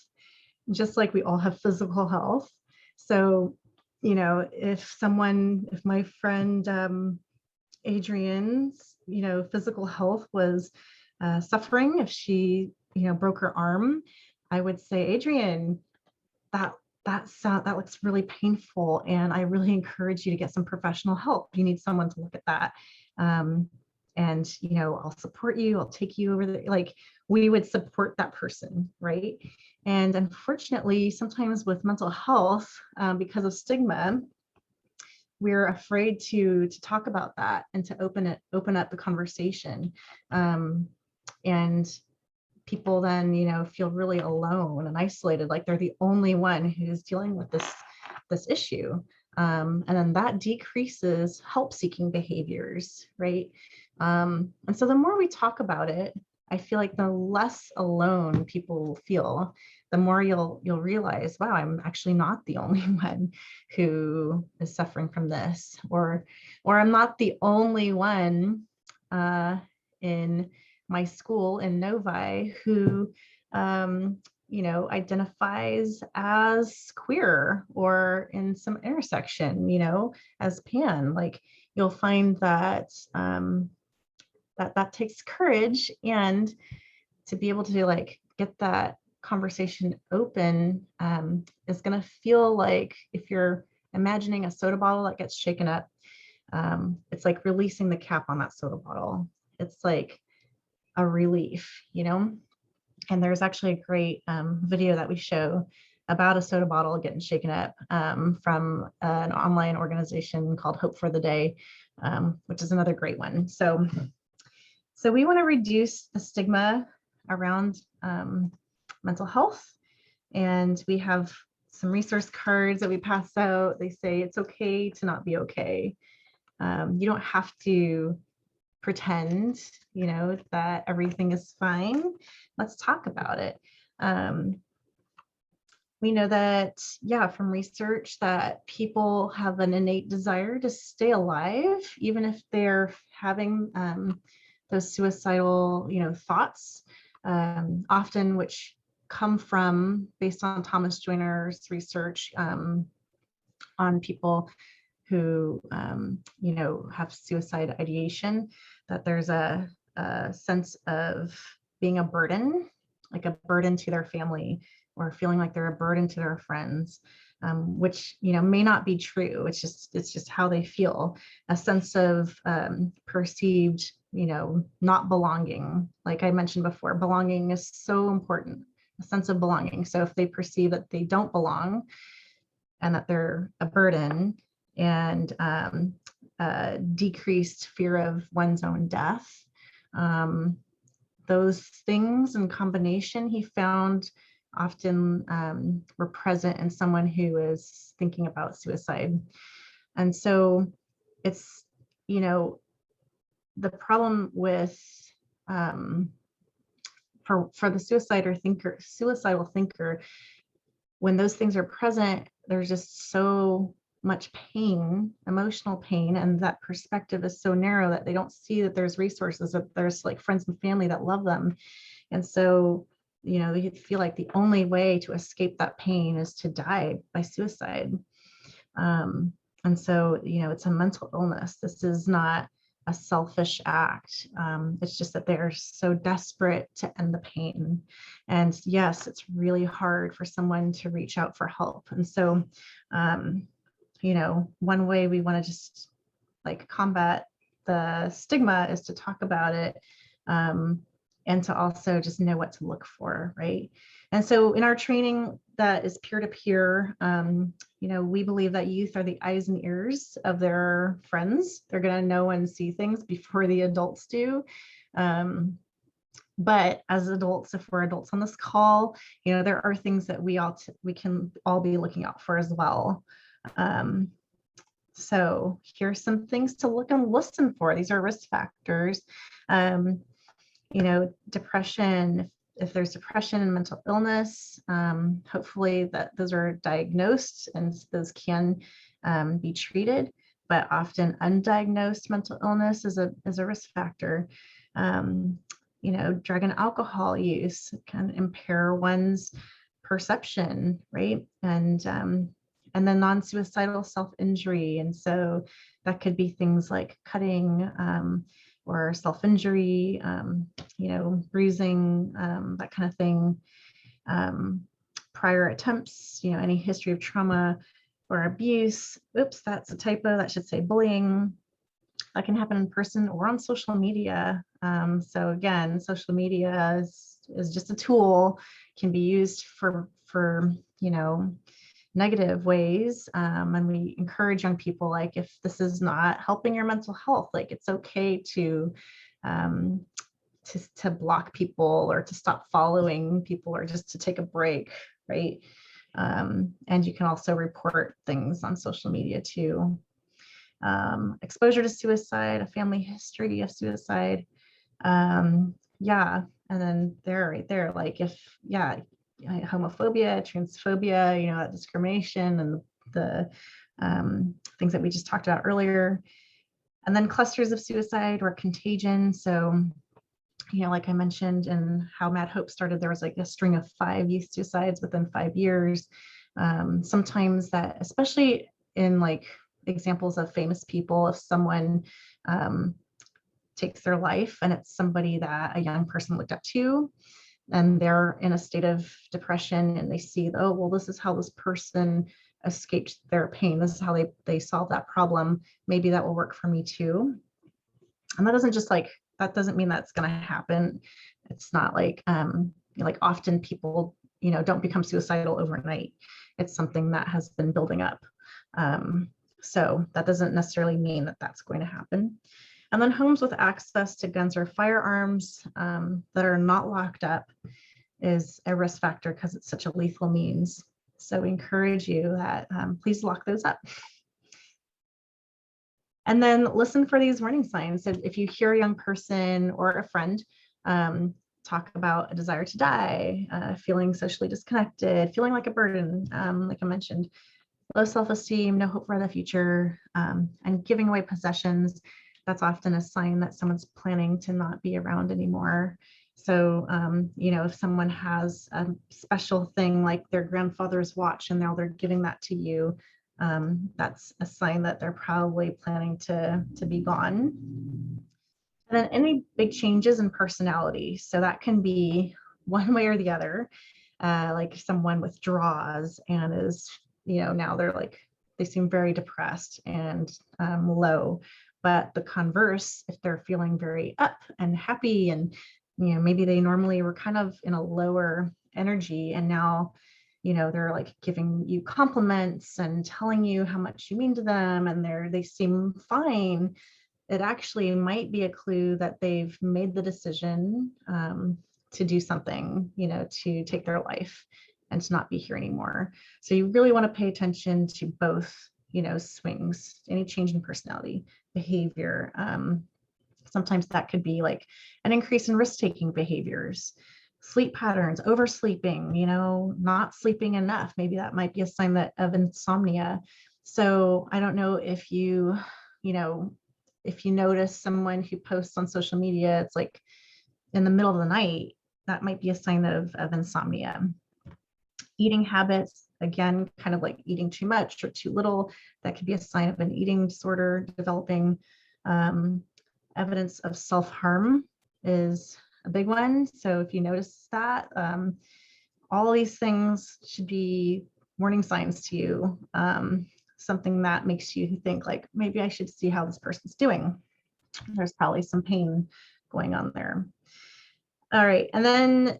just like we all have physical health. So, if my friend Adrian's, physical health was suffering, if she, broke her arm, I would say, Adrian, that looks really painful, and I really encourage you to get some professional help. You need someone to look at that. And, I'll support you. I'll take you over there. Like, we would support that person, right? And unfortunately, sometimes with mental health, because of stigma, we're afraid to talk about that and to open up the conversation. And people then, feel really alone and isolated, like they're the only one who's dealing with this issue. And then that decreases help-seeking behaviors, right? And so the more we talk about it, I feel like the less alone people feel, the more you'll realize, wow, I'm actually not the only one who is suffering from this, or I'm not the only one in my school in Novi who identifies as queer or in some intersection, as pan. Like, you'll find that that takes courage, and to be able to like get that conversation open is going to feel like, if you're imagining a soda bottle that gets shaken up, it's like releasing the cap on that soda bottle. It's like a relief, And there's actually a great video that we show about a soda bottle getting shaken up from an online organization called Hope for the Day, which is another great one. So we want to reduce the stigma around mental health, and we have some resource cards that we pass out. They say it's okay to not be okay. You don't have to pretend, that everything is fine. Let's talk about it. We know that, from research, that people have an innate desire to stay alive, even if they're having those suicidal, thoughts, often which come from, based on Thomas Joyner's research on people who, have suicide ideation, that there's a sense of being a burden, like a burden to their family, or feeling like they're a burden to their friends, which, may not be true. It's just how they feel, a sense of perceived, not belonging. Like I mentioned before, belonging is so important, a sense of belonging. So if they perceive that they don't belong and that they're a burden, and decreased fear of one's own death, those things in combination, he found, often were present in someone who is thinking about suicide. And so it's, the problem with for the suicidal thinker, when those things are present, there's just so much pain, emotional pain, and that perspective is so narrow that they don't see that there's resources, that there's like friends and family that love them. And so, they feel like the only way to escape that pain is to die by suicide. And so, it's a mental illness. This is not a selfish act. It's just that they're so desperate to end the pain. And yes, it's really hard for someone to reach out for help. And so, one way we want to just like combat the stigma is to talk about it, and to also just know what to look for, right? And so in our training that is peer-to-peer, we believe that youth are the eyes and ears of their friends. They're going to know and see things before the adults do. But as adults, if we're adults on this call, there are things that we can all be looking out for as well. So here's some things to look and listen for. These are risk factors. Depression, if there's depression and mental illness, hopefully that those are diagnosed and those can be treated, but often undiagnosed mental illness is a risk factor. Drug and alcohol use can impair one's perception, right? And then non-suicidal self-injury. And so that could be things like cutting, or self-injury, bruising, that kind of thing. Prior attempts, any history of trauma or abuse. Oops, that's a typo. That should say bullying. That can happen in person or on social media. So again, social media is just a tool, can be used for negative ways. And we encourage young people, like, if this is not helping your mental health, like, it's okay to block people, or to stop following people, or just to take a break, right? And you can also report things on social media too. Exposure to suicide, a family history of suicide. And then they're right there, like if, yeah, homophobia, transphobia, that discrimination and the things that we just talked about earlier. And then clusters of suicide or contagion. So, like I mentioned, and how Mad Hope started, there was like a string of 5 youth suicides within 5 years. Sometimes that, especially in like examples of famous people, if someone takes their life and it's somebody that a young person looked up to, and they're in a state of depression and they see, oh, well, this is how this person escaped their pain. This is how they solved that problem. Maybe that will work for me too. And that doesn't mean that's going to happen. It's not like, like often people, don't become suicidal overnight. It's something that has been building up. So that doesn't necessarily mean that that's going to happen. And then homes with access to guns or firearms that are not locked up is a risk factor because it's such a lethal means. So we encourage you that please lock those up. And then listen for these warning signs. So if you hear a young person or a friend talk about a desire to die, feeling socially disconnected, feeling like a burden, like I mentioned, low self-esteem, no hope for the future, and giving away possessions, that's often a sign that someone's planning to not be around anymore. So, if someone has a special thing like their grandfather's watch and now they're giving that to you, that's a sign that they're probably planning to be gone. And then any big changes in personality. So that can be one way or the other, like someone withdraws and is, now they seem very depressed and low. But the converse, if they're feeling very up and happy and, maybe they normally were kind of in a lower energy and now, they're like giving you compliments and telling you how much you mean to them and they seem fine. It actually might be a clue that they've made the decision to do something, to take their life and to not be here anymore. So you really want to pay attention to both, swings, any change in personality, behavior. Sometimes that could be like an increase in risk-taking behaviors, sleep patterns, oversleeping, not sleeping enough. Maybe that might be a sign of insomnia. So I don't know if if you notice someone who posts on social media, it's like in the middle of the night, that might be a sign of insomnia. Eating habits, again, kind of like eating too much or too little, that could be a sign of an eating disorder developing. Evidence of self-harm is a big one. So if you notice that, all these things should be warning signs to you. Something that makes you think like, maybe I should see how this person's doing. There's probably some pain going on there. All right, and then,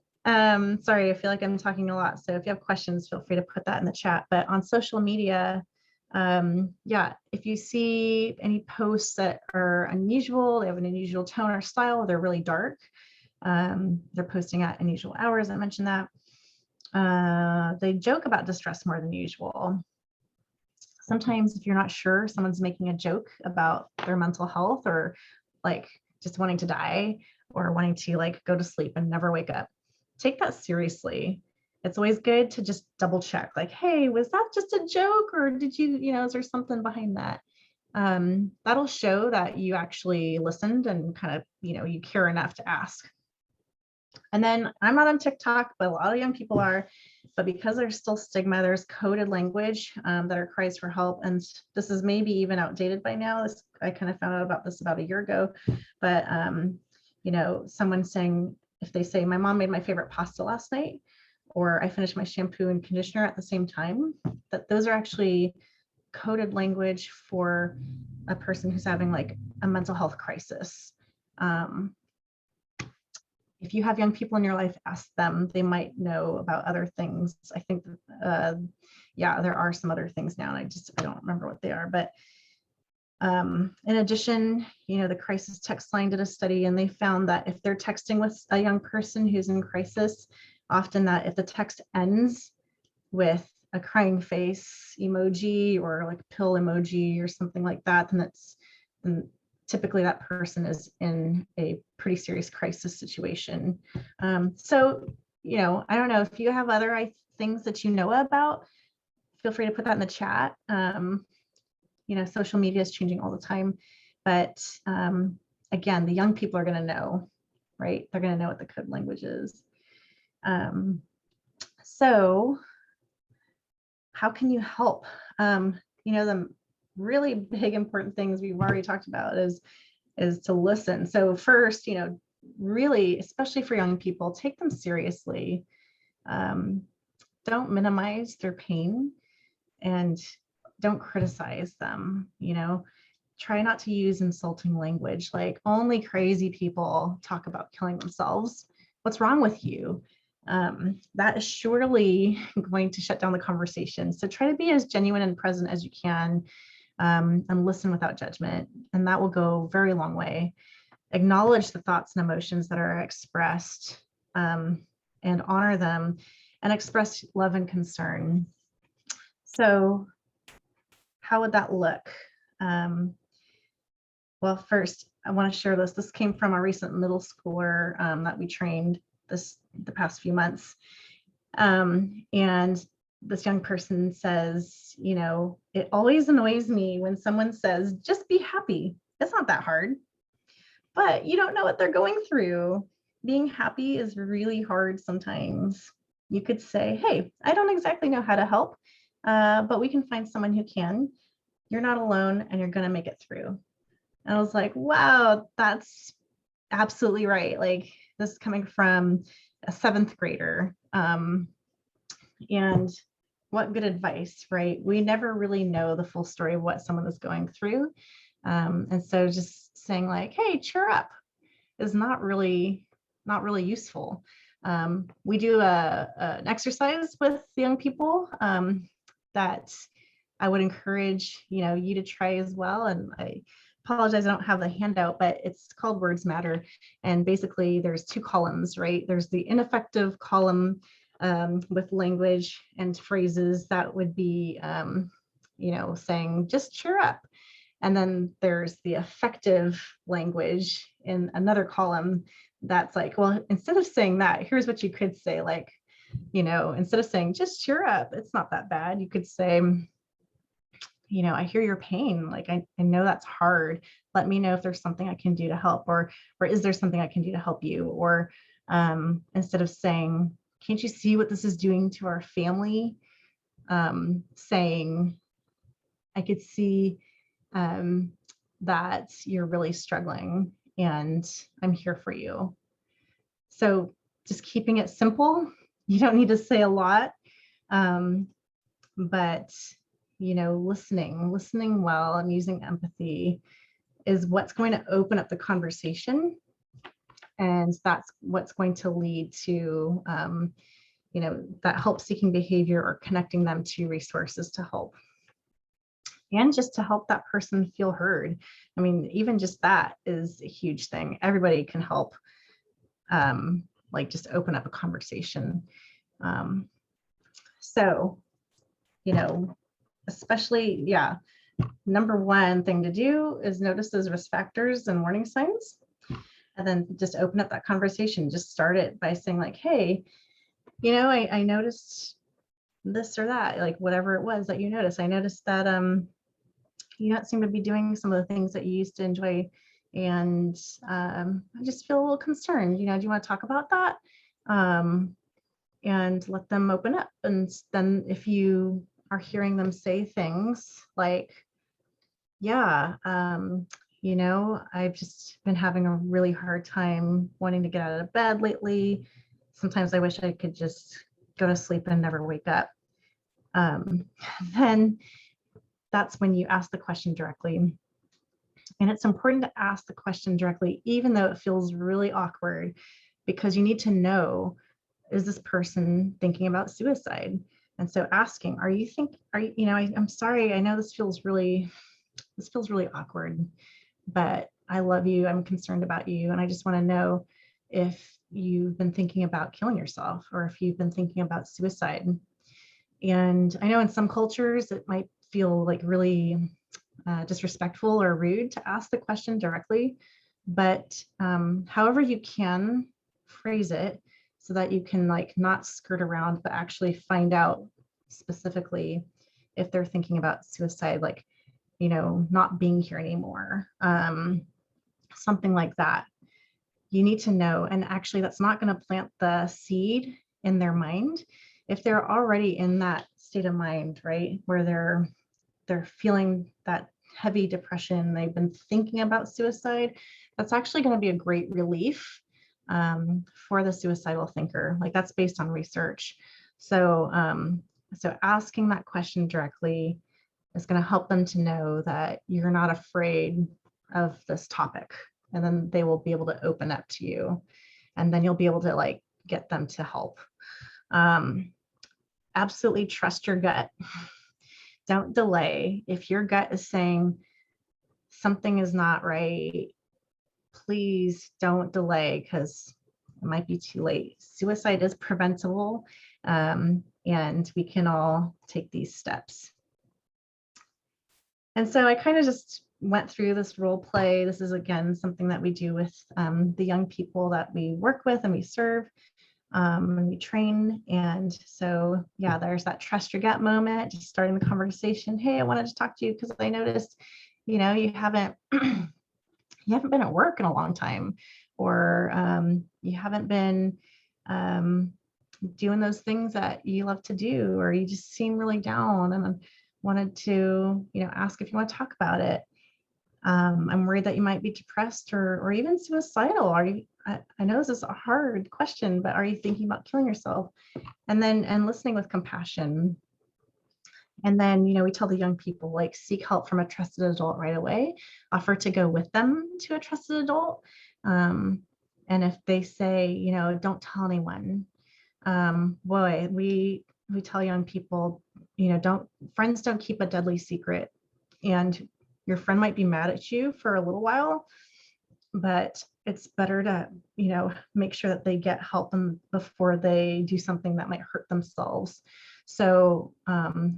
sorry, I feel like I'm talking a lot. So if you have questions, feel free to put that in the chat. But on social media, if you see any posts that are unusual, they have an unusual tone or style, they're really dark, they're posting at unusual hours, I mentioned that. They joke about distress more than usual. Sometimes if you're not sure, someone's making a joke about their mental health or like just wanting to die or wanting to like go to sleep and never wake up. Take that seriously. It's always good to just double check like, hey, was that just a joke or did you, is there something behind that? That'll show that you actually listened and kind of, you care enough to ask. And then I'm not on TikTok, but a lot of young people are, but because there's still stigma, there's coded language that are cries for help. And this is maybe even outdated by now. I kind of found out about this about a year ago, but someone saying, if they say, my mom made my favorite pasta last night, or I finished my shampoo and conditioner at the same time, that those are actually coded language for a person who's having like a mental health crisis. If you have young people in your life, ask them, they might know about other things. I think, there are some other things now, and I don't remember what they are, but in addition, the crisis text line did a study and they found that if they're texting with a young person who's in crisis, often that if the text ends with a crying face emoji or like pill emoji or something like that, then typically that person is in a pretty serious crisis situation. So, I don't know if you have other things that you know about, feel free to put that in the chat. Social media is changing all the time, but again, the young people are going to know, right? They're going to know what the code language is. So how can you help? The really big important things we've already talked about is to listen. So first, really, especially for young people, take them seriously. Don't minimize their pain and don't criticize them. Try not to use insulting language, like only crazy people talk about killing themselves. What's wrong with you? That is surely going to shut down the conversation. So try to be as genuine and present as you can, and listen without judgment. And that will go a very long way. Acknowledge the thoughts and emotions that are expressed, and honor them, and express love and concern. So how would that look? Well, first, I want to share this. This came from a recent middle schooler that we trained the past few months. And this young person says, it always annoys me when someone says, just be happy. It's not that hard. But you don't know what they're going through. Being happy is really hard sometimes. You could say, hey, I don't exactly know how to help, but we can find someone who can. You're not alone and you're going to make it through. And I was like, wow, that's absolutely right. Like, this is coming from a 7th grader. And what good advice, right? We never really know the full story of what someone is going through. And so just saying like, hey, cheer up is not really useful. We do an exercise with young people that I would encourage you to try as well. And I apologize, I don't have the handout, but it's called Words Matter. And basically there's 2 columns, right? There's the ineffective column with language and phrases that would be, saying just cheer up. And then there's the effective language in another column that's like, well, instead of saying that, here's what you could say, like, instead of saying just cheer up, it's not that bad. You could say, I hear your pain. Like, I know that's hard. Let me know if there's something I can do to help, or is there something I can do to help you? Or instead of saying, can't you see what this is doing to our family? Saying, I could see that you're really struggling and I'm here for you. So just keeping it simple. You don't need to say a lot, but listening well and using empathy is what's going to open up the conversation. And that's what's going to lead to, that help-seeking behavior or connecting them to resources to help. And just to help that person feel heard. I mean, even just that is a huge thing. Everybody can help, just open up a conversation. So, especially, number 1 thing to do is notice those risk factors and warning signs, and then just open up that conversation. Just start it by saying like, hey, I noticed this or that, like whatever it was that you noticed. I noticed that you don't seem to be doing some of the things that you used to enjoy, and I just feel a little concerned. Do you want to talk about that? And let them open up. And then if you are hearing them say things like, I've just been having a really hard time wanting to get out of bed lately. Sometimes I wish I could just go to sleep and never wake up. Then that's when you ask the question directly. And it's important to ask the question directly, even though it feels really awkward, because you need to know, is this person thinking about suicide? And so asking, I'm sorry, I know this feels really awkward, but I love you, I'm concerned about you, and I just want to know if you've been thinking about killing yourself, or if you've been thinking about suicide. And I know in some cultures it might feel like really disrespectful or rude to ask the question directly, but however you can phrase it so that you can like not skirt around, but actually find out specifically if they're thinking about suicide, like, you know, not being here anymore, something like that. You need to know, and actually that's not going to plant the seed in their mind if they're already in that state of mind, right, where they're feeling that heavy depression, they've been thinking about suicide. That's actually going to be a great relief for the suicidal thinker. Like, that's based on research. So so asking that question directly is going to help them to know that you're not afraid of this topic, and then they will be able to open up to you, and then you'll be able to like get them to help. Absolutely trust your gut. Don't delay. If your gut is saying something is not right, please don't delay, because it might be too late. Suicide is preventable, and we can all take these steps. And so I kind of just went through this role play. This is, again, something that we do with the young people that we work with and we serve and we train. And so, yeah, there's that trust your gut moment, just starting the conversation. Hey, I wanted to talk to you because I noticed, you know, you haven't been at work in a long time, or you haven't been doing those things that you love to do, or you just seem really down, and I wanted to, you know, ask if you want to talk about it. I'm worried that you might be depressed or even suicidal. Are you, I know this is a hard question, but are you thinking about killing yourself? And listening with compassion. And then, you know, we tell the young people, like, seek help from a trusted adult right away, offer to go with them to a trusted adult. And if they say, you know, don't tell anyone, boy, we tell young people, you know, friends don't keep a deadly secret. And your friend might be mad at you for a little while, but it's better to, you know, make sure that they get help before they do something that might hurt themselves. So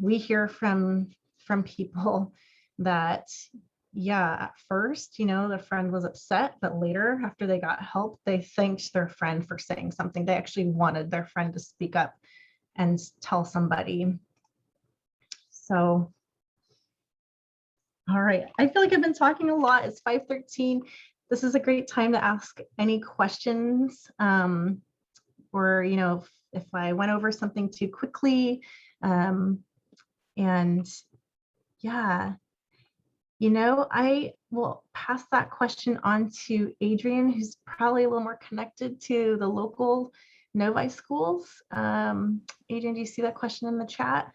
we hear from people that, yeah, at first, you know, the friend was upset, but later, after they got help, they thanked their friend for saying something. They actually wanted their friend to speak up and tell somebody. So, all right, I feel like I've been talking a lot. It's 5:13. This is a great time to ask any questions, or, you know, if I went over something too quickly. And yeah, you know, I will pass that question on to Adrian, who's probably a little more connected to the local Novi schools. Adrian, do you see that question in the chat?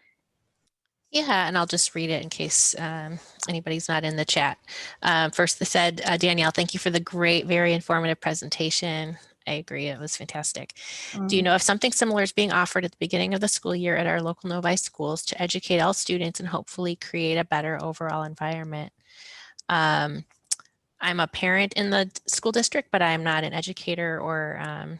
Yeah, and I'll just read it in case anybody's not in the chat. First, they said, Danielle, thank you for the great, very informative presentation. I agree, it was fantastic. Do you know if something similar is being offered at the beginning of the school year at our local Novi schools to educate all students and hopefully create a better overall environment? I'm a parent in the school district, but I'm not an educator or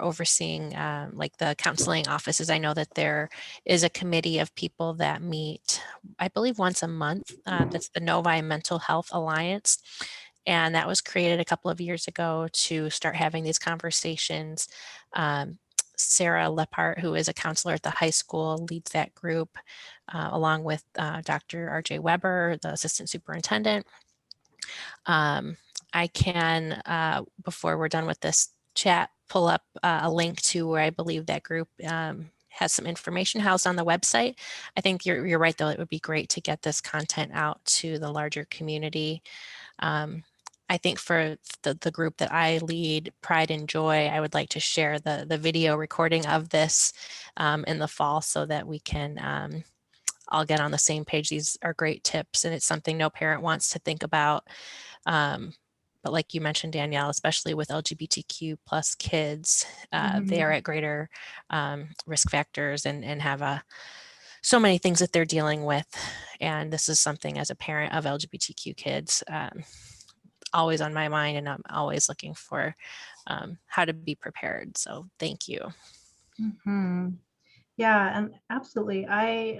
overseeing like the counseling offices. I know that there is a committee of people that meet, I believe, once a month. That's the Novi Mental Health Alliance. And that was created a couple of years ago to start having these conversations. Sarah Lepart, who is a counselor at the high school, leads that group, along with Dr. RJ Weber, the assistant superintendent. I can, before we're done with this chat, pull up a link to where I believe that group has some information housed on the website. I think you're right, though. It would be great to get this content out to the larger community. I think for the group that I lead, Pride and Joy, I would like to share the video recording of this in the fall so that we can all get on the same page. These are great tips, and it's something no parent wants to think about. But like you mentioned, Danielle, especially with LGBTQ plus kids, they are at greater risk factors and have so many things that they're dealing with. And this is something, as a parent of LGBTQ kids, always on my mind, and I'm always looking for how to be prepared. So thank you. Yeah, and absolutely. I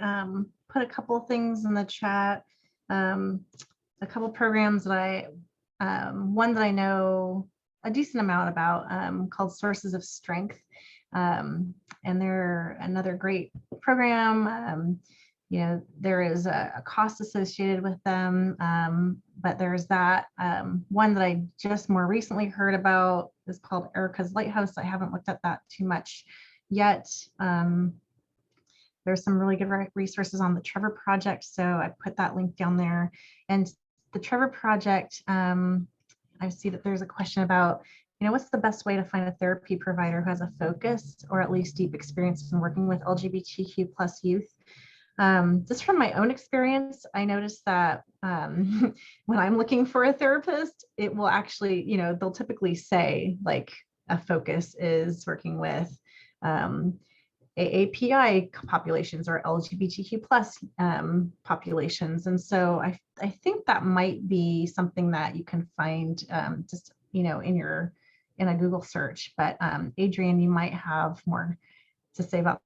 put a couple of things in the chat a couple programs that one that I know a decent amount about, called Sources of Strength. And they're another great program. You know, there is a cost associated with them, but there's that one that I just more recently heard about is called Erica's Lighthouse. I haven't looked at that too much yet. There's some really good resources on the Trevor Project, so I put that link down there. And the Trevor Project, I see that there's a question about, you know, what's the best way to find a therapy provider who has a focus or at least deep experience in working with LGBTQ plus youth. Just from my own experience, I noticed that when I'm looking for a therapist, it will actually, you know, they'll typically say like a focus is working with AAPI populations or LGBTQ plus populations. And so I think that might be something that you can find just, you know, in a Google search. But Adrienne, you might have more to say about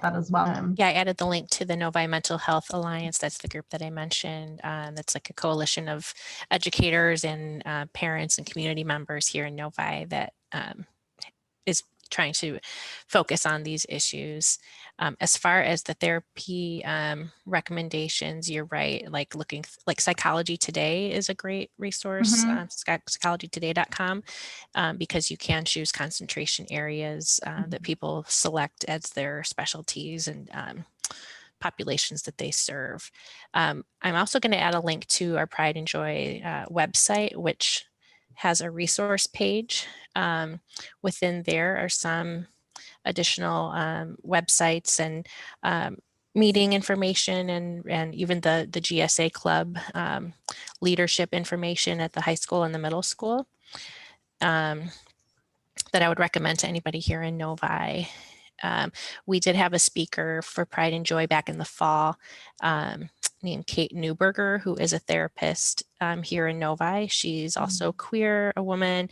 that as well. Yeah, I added the link to the Novi Mental Health Alliance. That's the group that I mentioned. That's like a coalition of educators and parents and community members here in Novi that is trying to focus on these issues. As far as the therapy recommendations, you're right, like like Psychology Today is a great resource, psychologytoday.com, because you can choose concentration areas that people select as their specialties and populations that they serve. I'm also going to add a link to our Pride and Joy website, which has a resource page. Within there are some additional websites and meeting information and even the GSA club leadership information at the high school and the middle school that I would recommend to anybody here in Novi. We did have a speaker for Pride and Joy back in the fall named Kate Newberger, who is a therapist here in Novi. She's also queer, a woman,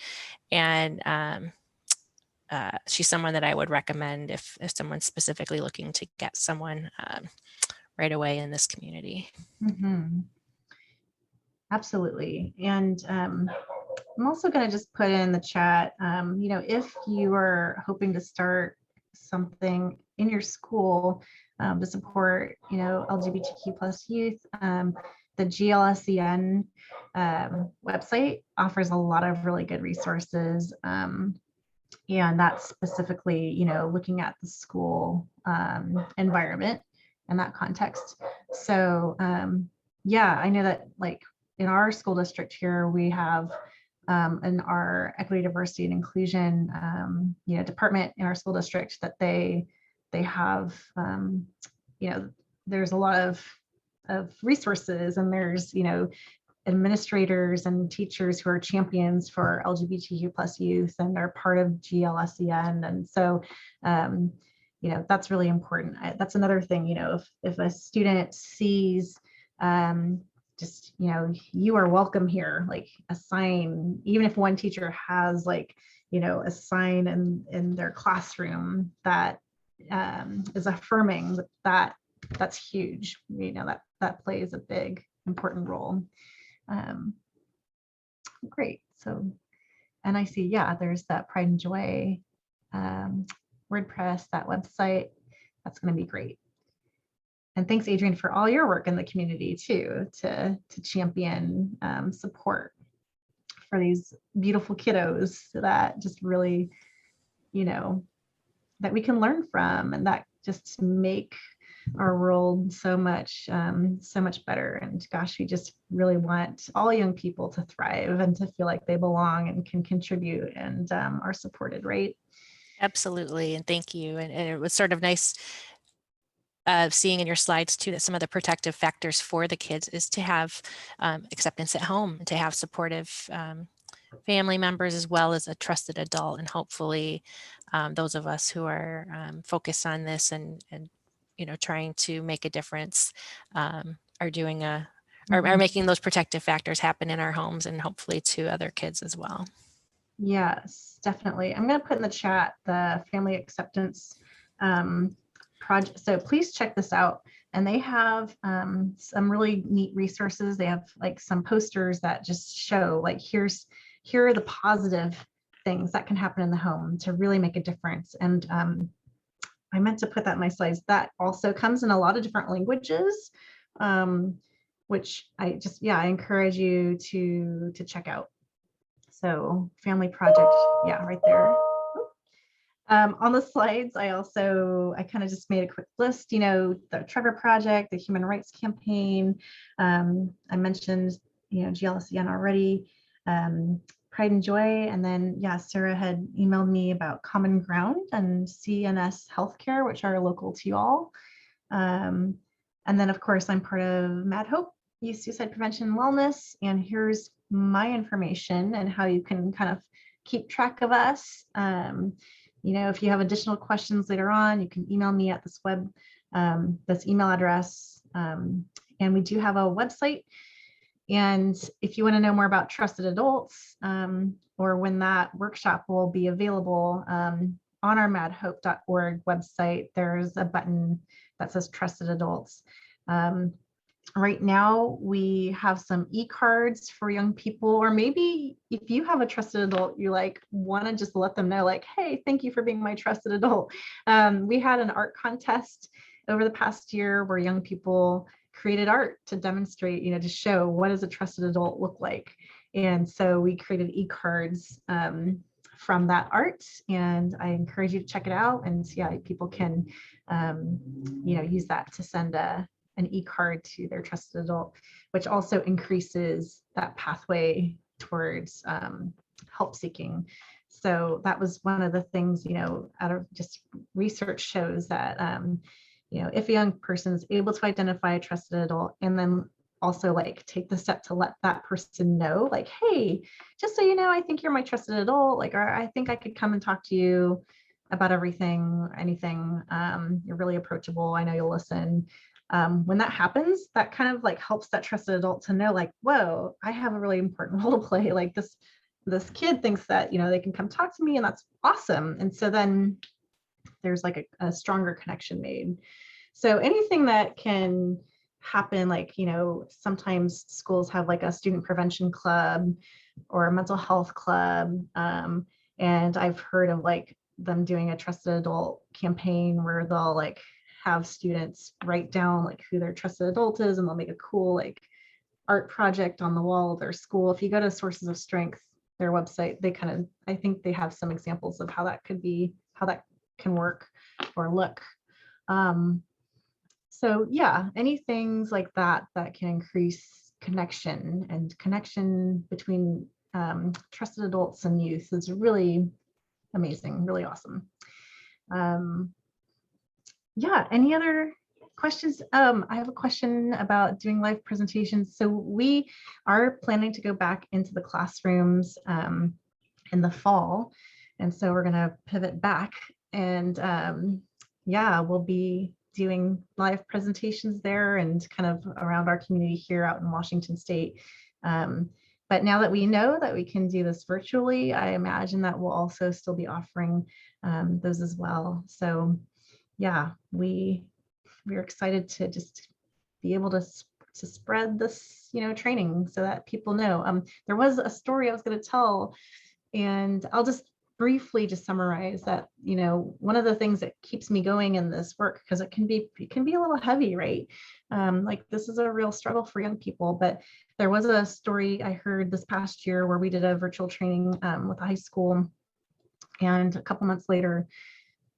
and she's someone that I would recommend if someone's specifically looking to get someone right away in this community. Absolutely. And I'm also going to just put in the chat, you know, if you are hoping to start something in your school to support, you know, LGBTQ plus youth, the GLSEN website offers a lot of really good resources. And that's specifically, you know, looking at the school environment and that context. So yeah, I know that like in our school district here, we have in our equity, diversity, and inclusion, you know, department in our school district that they have, you know, there's a lot of resources, and there's, you know, administrators and teachers who are champions for LGBTQ plus youth and are part of GLSEN. And so, you know, that's really important. That's another thing, you know, if a student sees just, you know, you are welcome here, like a sign, even if one teacher has like, you know, a sign in their classroom that is affirming that's huge, you know, that plays a big important role. Great. So, and I see, yeah, there's that Pride and Joy WordPress, that website. That's going to be great. And thanks, Adrienne, for all your work in the community too, to champion support for these beautiful kiddos that just really, you know, that we can learn from and that just make our world so much better. And gosh, we just really want all young people to thrive and to feel like they belong and can contribute and are supported, right? Absolutely, and thank you. And it was sort of nice seeing in your slides too that some of the protective factors for the kids is to have acceptance at home, to have supportive family members as well as a trusted adult, and hopefully those of us who are focused on this and you know, trying to make a difference are doing are making those protective factors happen in our homes and hopefully to other kids as well. Yes, definitely. I'm going to put in the chat the family acceptance project. So please check this out. and they have some really neat resources. They have like some posters that just show like, here are the positive things that can happen in the home to really make a difference. And I meant to put that in my slides. That also comes in a lot of different languages, which I encourage you to check out. So Family Project, yeah, right there. On the slides, I kind of just made a quick list, the Trevor Project, the Human Rights Campaign. I mentioned, GLSEN already, Pride and Joy. And then, yeah, Sarah had emailed me about Common Ground and CNS Healthcare, which are local to you all. And then, of course, I'm part of Mad Hope, Youth Suicide Prevention and Wellness. And here's my information and how you can kind of keep track of us. If you have additional questions later on, you can email me at this email address. And we do have a website. And if you want to know more about Trusted Adults, or when that workshop will be available, on our madhope.org website, there's a button that says Trusted Adults. Right now, we have some e-cards for young people, or maybe if you have a trusted adult, you want to just let them know, hey, thank you for being my trusted adult. We had an art contest over the past year where young people created art to demonstrate, to show what does a trusted adult look like. And so we created e-cards from that art, and I encourage you to check it out and see how people can, use that to send an e-card to their trusted adult, which also increases that pathway towards help seeking. So that was one of the things, out of just research shows that, if a young person is able to identify a trusted adult and then also take the step to let that person know, hey, just so you know, I think you're my trusted adult, or I think I could come and talk to you about everything, anything. You're really approachable. I know you'll listen. When that happens, that kind of helps that trusted adult to know, whoa, I have a really important role to play. This kid thinks that, they can come talk to me, and that's awesome. And so then there's a stronger connection made. So anything that can happen, sometimes schools have a student prevention club or a mental health club. And I've heard of them doing a trusted adult campaign where they'll have students write down who their trusted adult is, and they'll make a cool art project on the wall of their school. If you go to Sources of Strength, their website, I think they have some examples of how that can work or look. So yeah, any things like that can increase connection between trusted adults and youth is really amazing, really awesome. Yeah, any other questions? I have a question about doing live presentations. So we are planning to go back into the classrooms in the fall. And so we're going to pivot back, and yeah, we'll be doing live presentations there and kind of around our community here out in Washington State. But now that we know that we can do this virtually, I imagine that we'll also still be offering those as well. So yeah, we're excited to just be able to spread this, training so that people know. There was a story I was going to tell, and I'll just briefly just summarize that. One of the things that keeps me going in this work, because it can be a little heavy, right? This is a real struggle for young people. But there was a story I heard this past year where we did a virtual training with a high school, and a couple months later,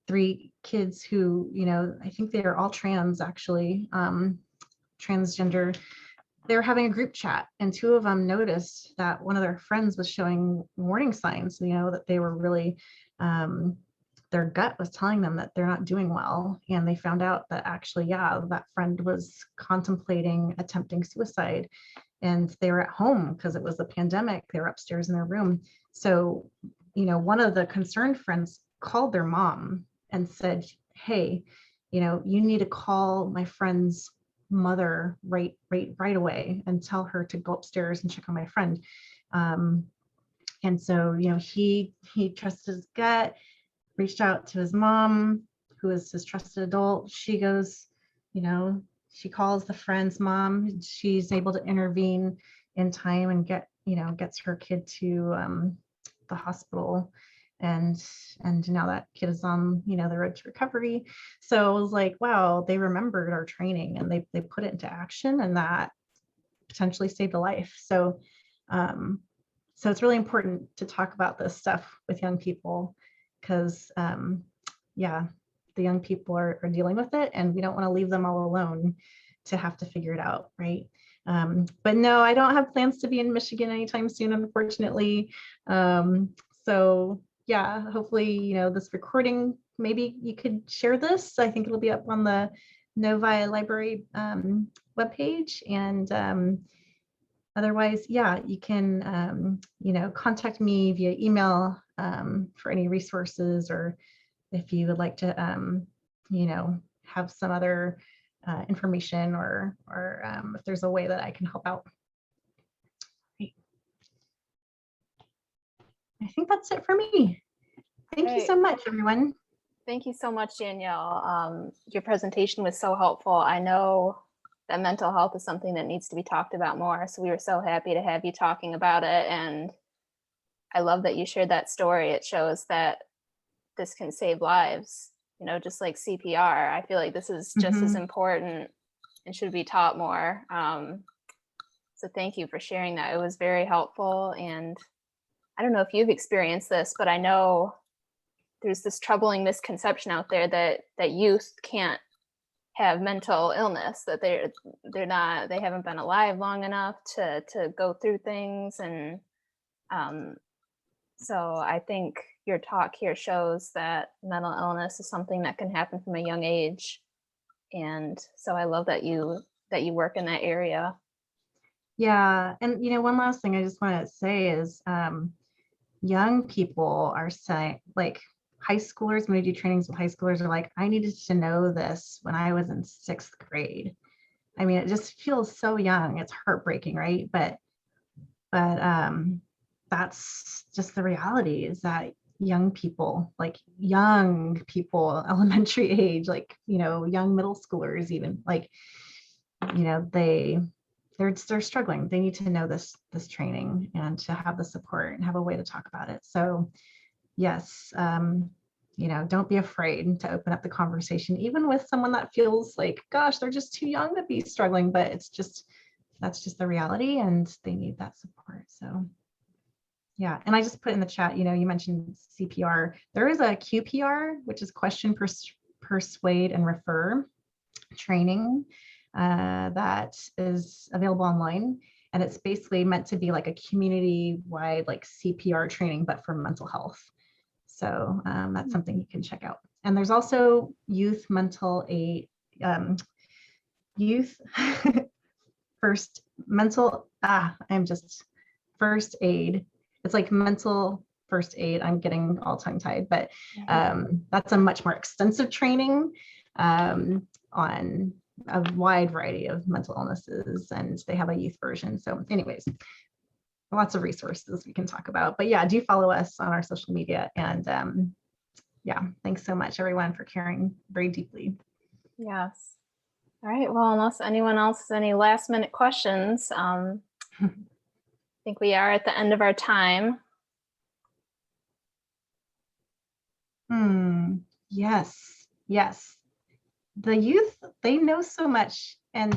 3 kids who, I think they are all trans, actually, transgender. They were having a group chat, and 2 of them noticed that one of their friends was showing warning signs, that they were really, their gut was telling them that they're not doing well. And they found out that actually, yeah, that friend was contemplating attempting suicide, and they were at home because it was the pandemic. They were upstairs in their room. So, one of the concerned friends called their mom and said, hey, you need to call my friend's mother right away and tell her to go upstairs and check on my friend. And so, he trusted his gut, reached out to his mom, who is his trusted adult. She goes, she calls the friend's mom. She's able to intervene in time and gets her kid to the hospital. And now that kid is on, the road to recovery. So it was like, wow, they remembered our training and they put it into action, and that potentially saved a life. So so it's really important to talk about this stuff with young people, because yeah, the young people are dealing with it, and we don't want to leave them all alone to have to figure it out, right? But no, I don't have plans to be in Michigan anytime soon, unfortunately. So yeah, hopefully, this recording, maybe you could share this. I think it'll be up on the Novi Library webpage. And otherwise, yeah, you can, contact me via email for any resources, or if you would like to, have some other information, or if there's a way that I can help out. Great. I think that's it for me. Thank you so much, everyone. Thank you so much, Danielle. Your presentation was so helpful. I know that mental health is something that needs to be talked about more. So we were so happy to have you talking about it. And I love that you shared that story. It shows that this can save lives, just like CPR. I feel like this is just as important and should be taught more. So thank you for sharing that. It was very helpful. And I don't know if you've experienced this, but I know there's this troubling misconception out there that youth can't have mental illness, that they haven't been alive long enough to go through things. And so I think your talk here shows that mental illness is something that can happen from a young age. And so I love that you work in that area. Yeah. And, one last thing I just want to say is young people are saying, like, high schoolers, when we do trainings with high schoolers, are like, I needed to know this when I was in 6th grade. I mean, it just feels so young. It's heartbreaking, right? But that's just the reality, is that young people, elementary age, young middle schoolers, even, they're struggling. They need to know this training, and to have the support and have a way to talk about it. So yes, don't be afraid to open up the conversation, even with someone that feels like, gosh, they're just too young to be struggling, but that's just the reality, and they need that support. So yeah. And I just put in the chat, you mentioned CPR. There is a QPR, which is question, persuade, and refer training that is available online. And it's basically meant to be like a community-wide CPR training, but for mental health. So that's something you can check out. And there's also youth first aid. It's like mental first aid. I'm getting all tongue-tied, but that's a much more extensive training on a wide variety of mental illnesses, and they have a youth version. So anyways, lots of resources we can talk about. But yeah, do follow us on our social media. And yeah, thanks so much, everyone, for caring very deeply. Yes. All right. Well, unless anyone else has any last minute questions, I think we are at the end of our time. Yes. The youth, they know so much, and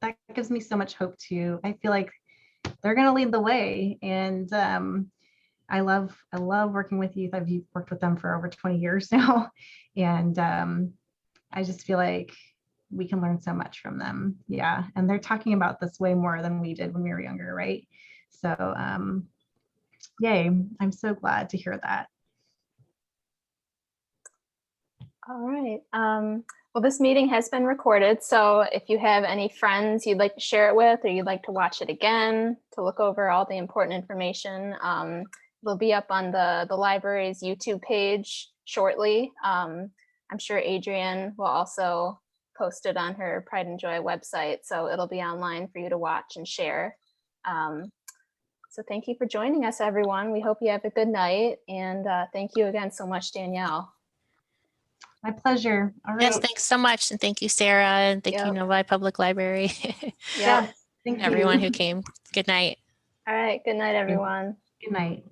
that gives me so much hope too. I feel like they're going to lead the way. And I love working with youth. I've worked with them for over 20 years now. And I just feel like we can learn so much from them. Yeah. And they're talking about this way more than we did when we were younger, right? So yay, I'm so glad to hear that. All right. Well, this meeting has been recorded. So if you have any friends you'd like to share it with, or you'd like to watch it again, to look over all the important information, it'll be up on the library's YouTube page shortly. I'm sure Adrienne will also post it on her Pride and Joy website. So it'll be online for you to watch and share. So thank you for joining us, everyone. We hope you have a good night. And thank you again so much, Danielle. My pleasure. All right. Yes, thanks so much. And thank you, Sarah. And thank you, Yep. Novi Public Library. Yep. Yes. Thank you. Everyone who came. Good night. All right. Good night, everyone. Good night.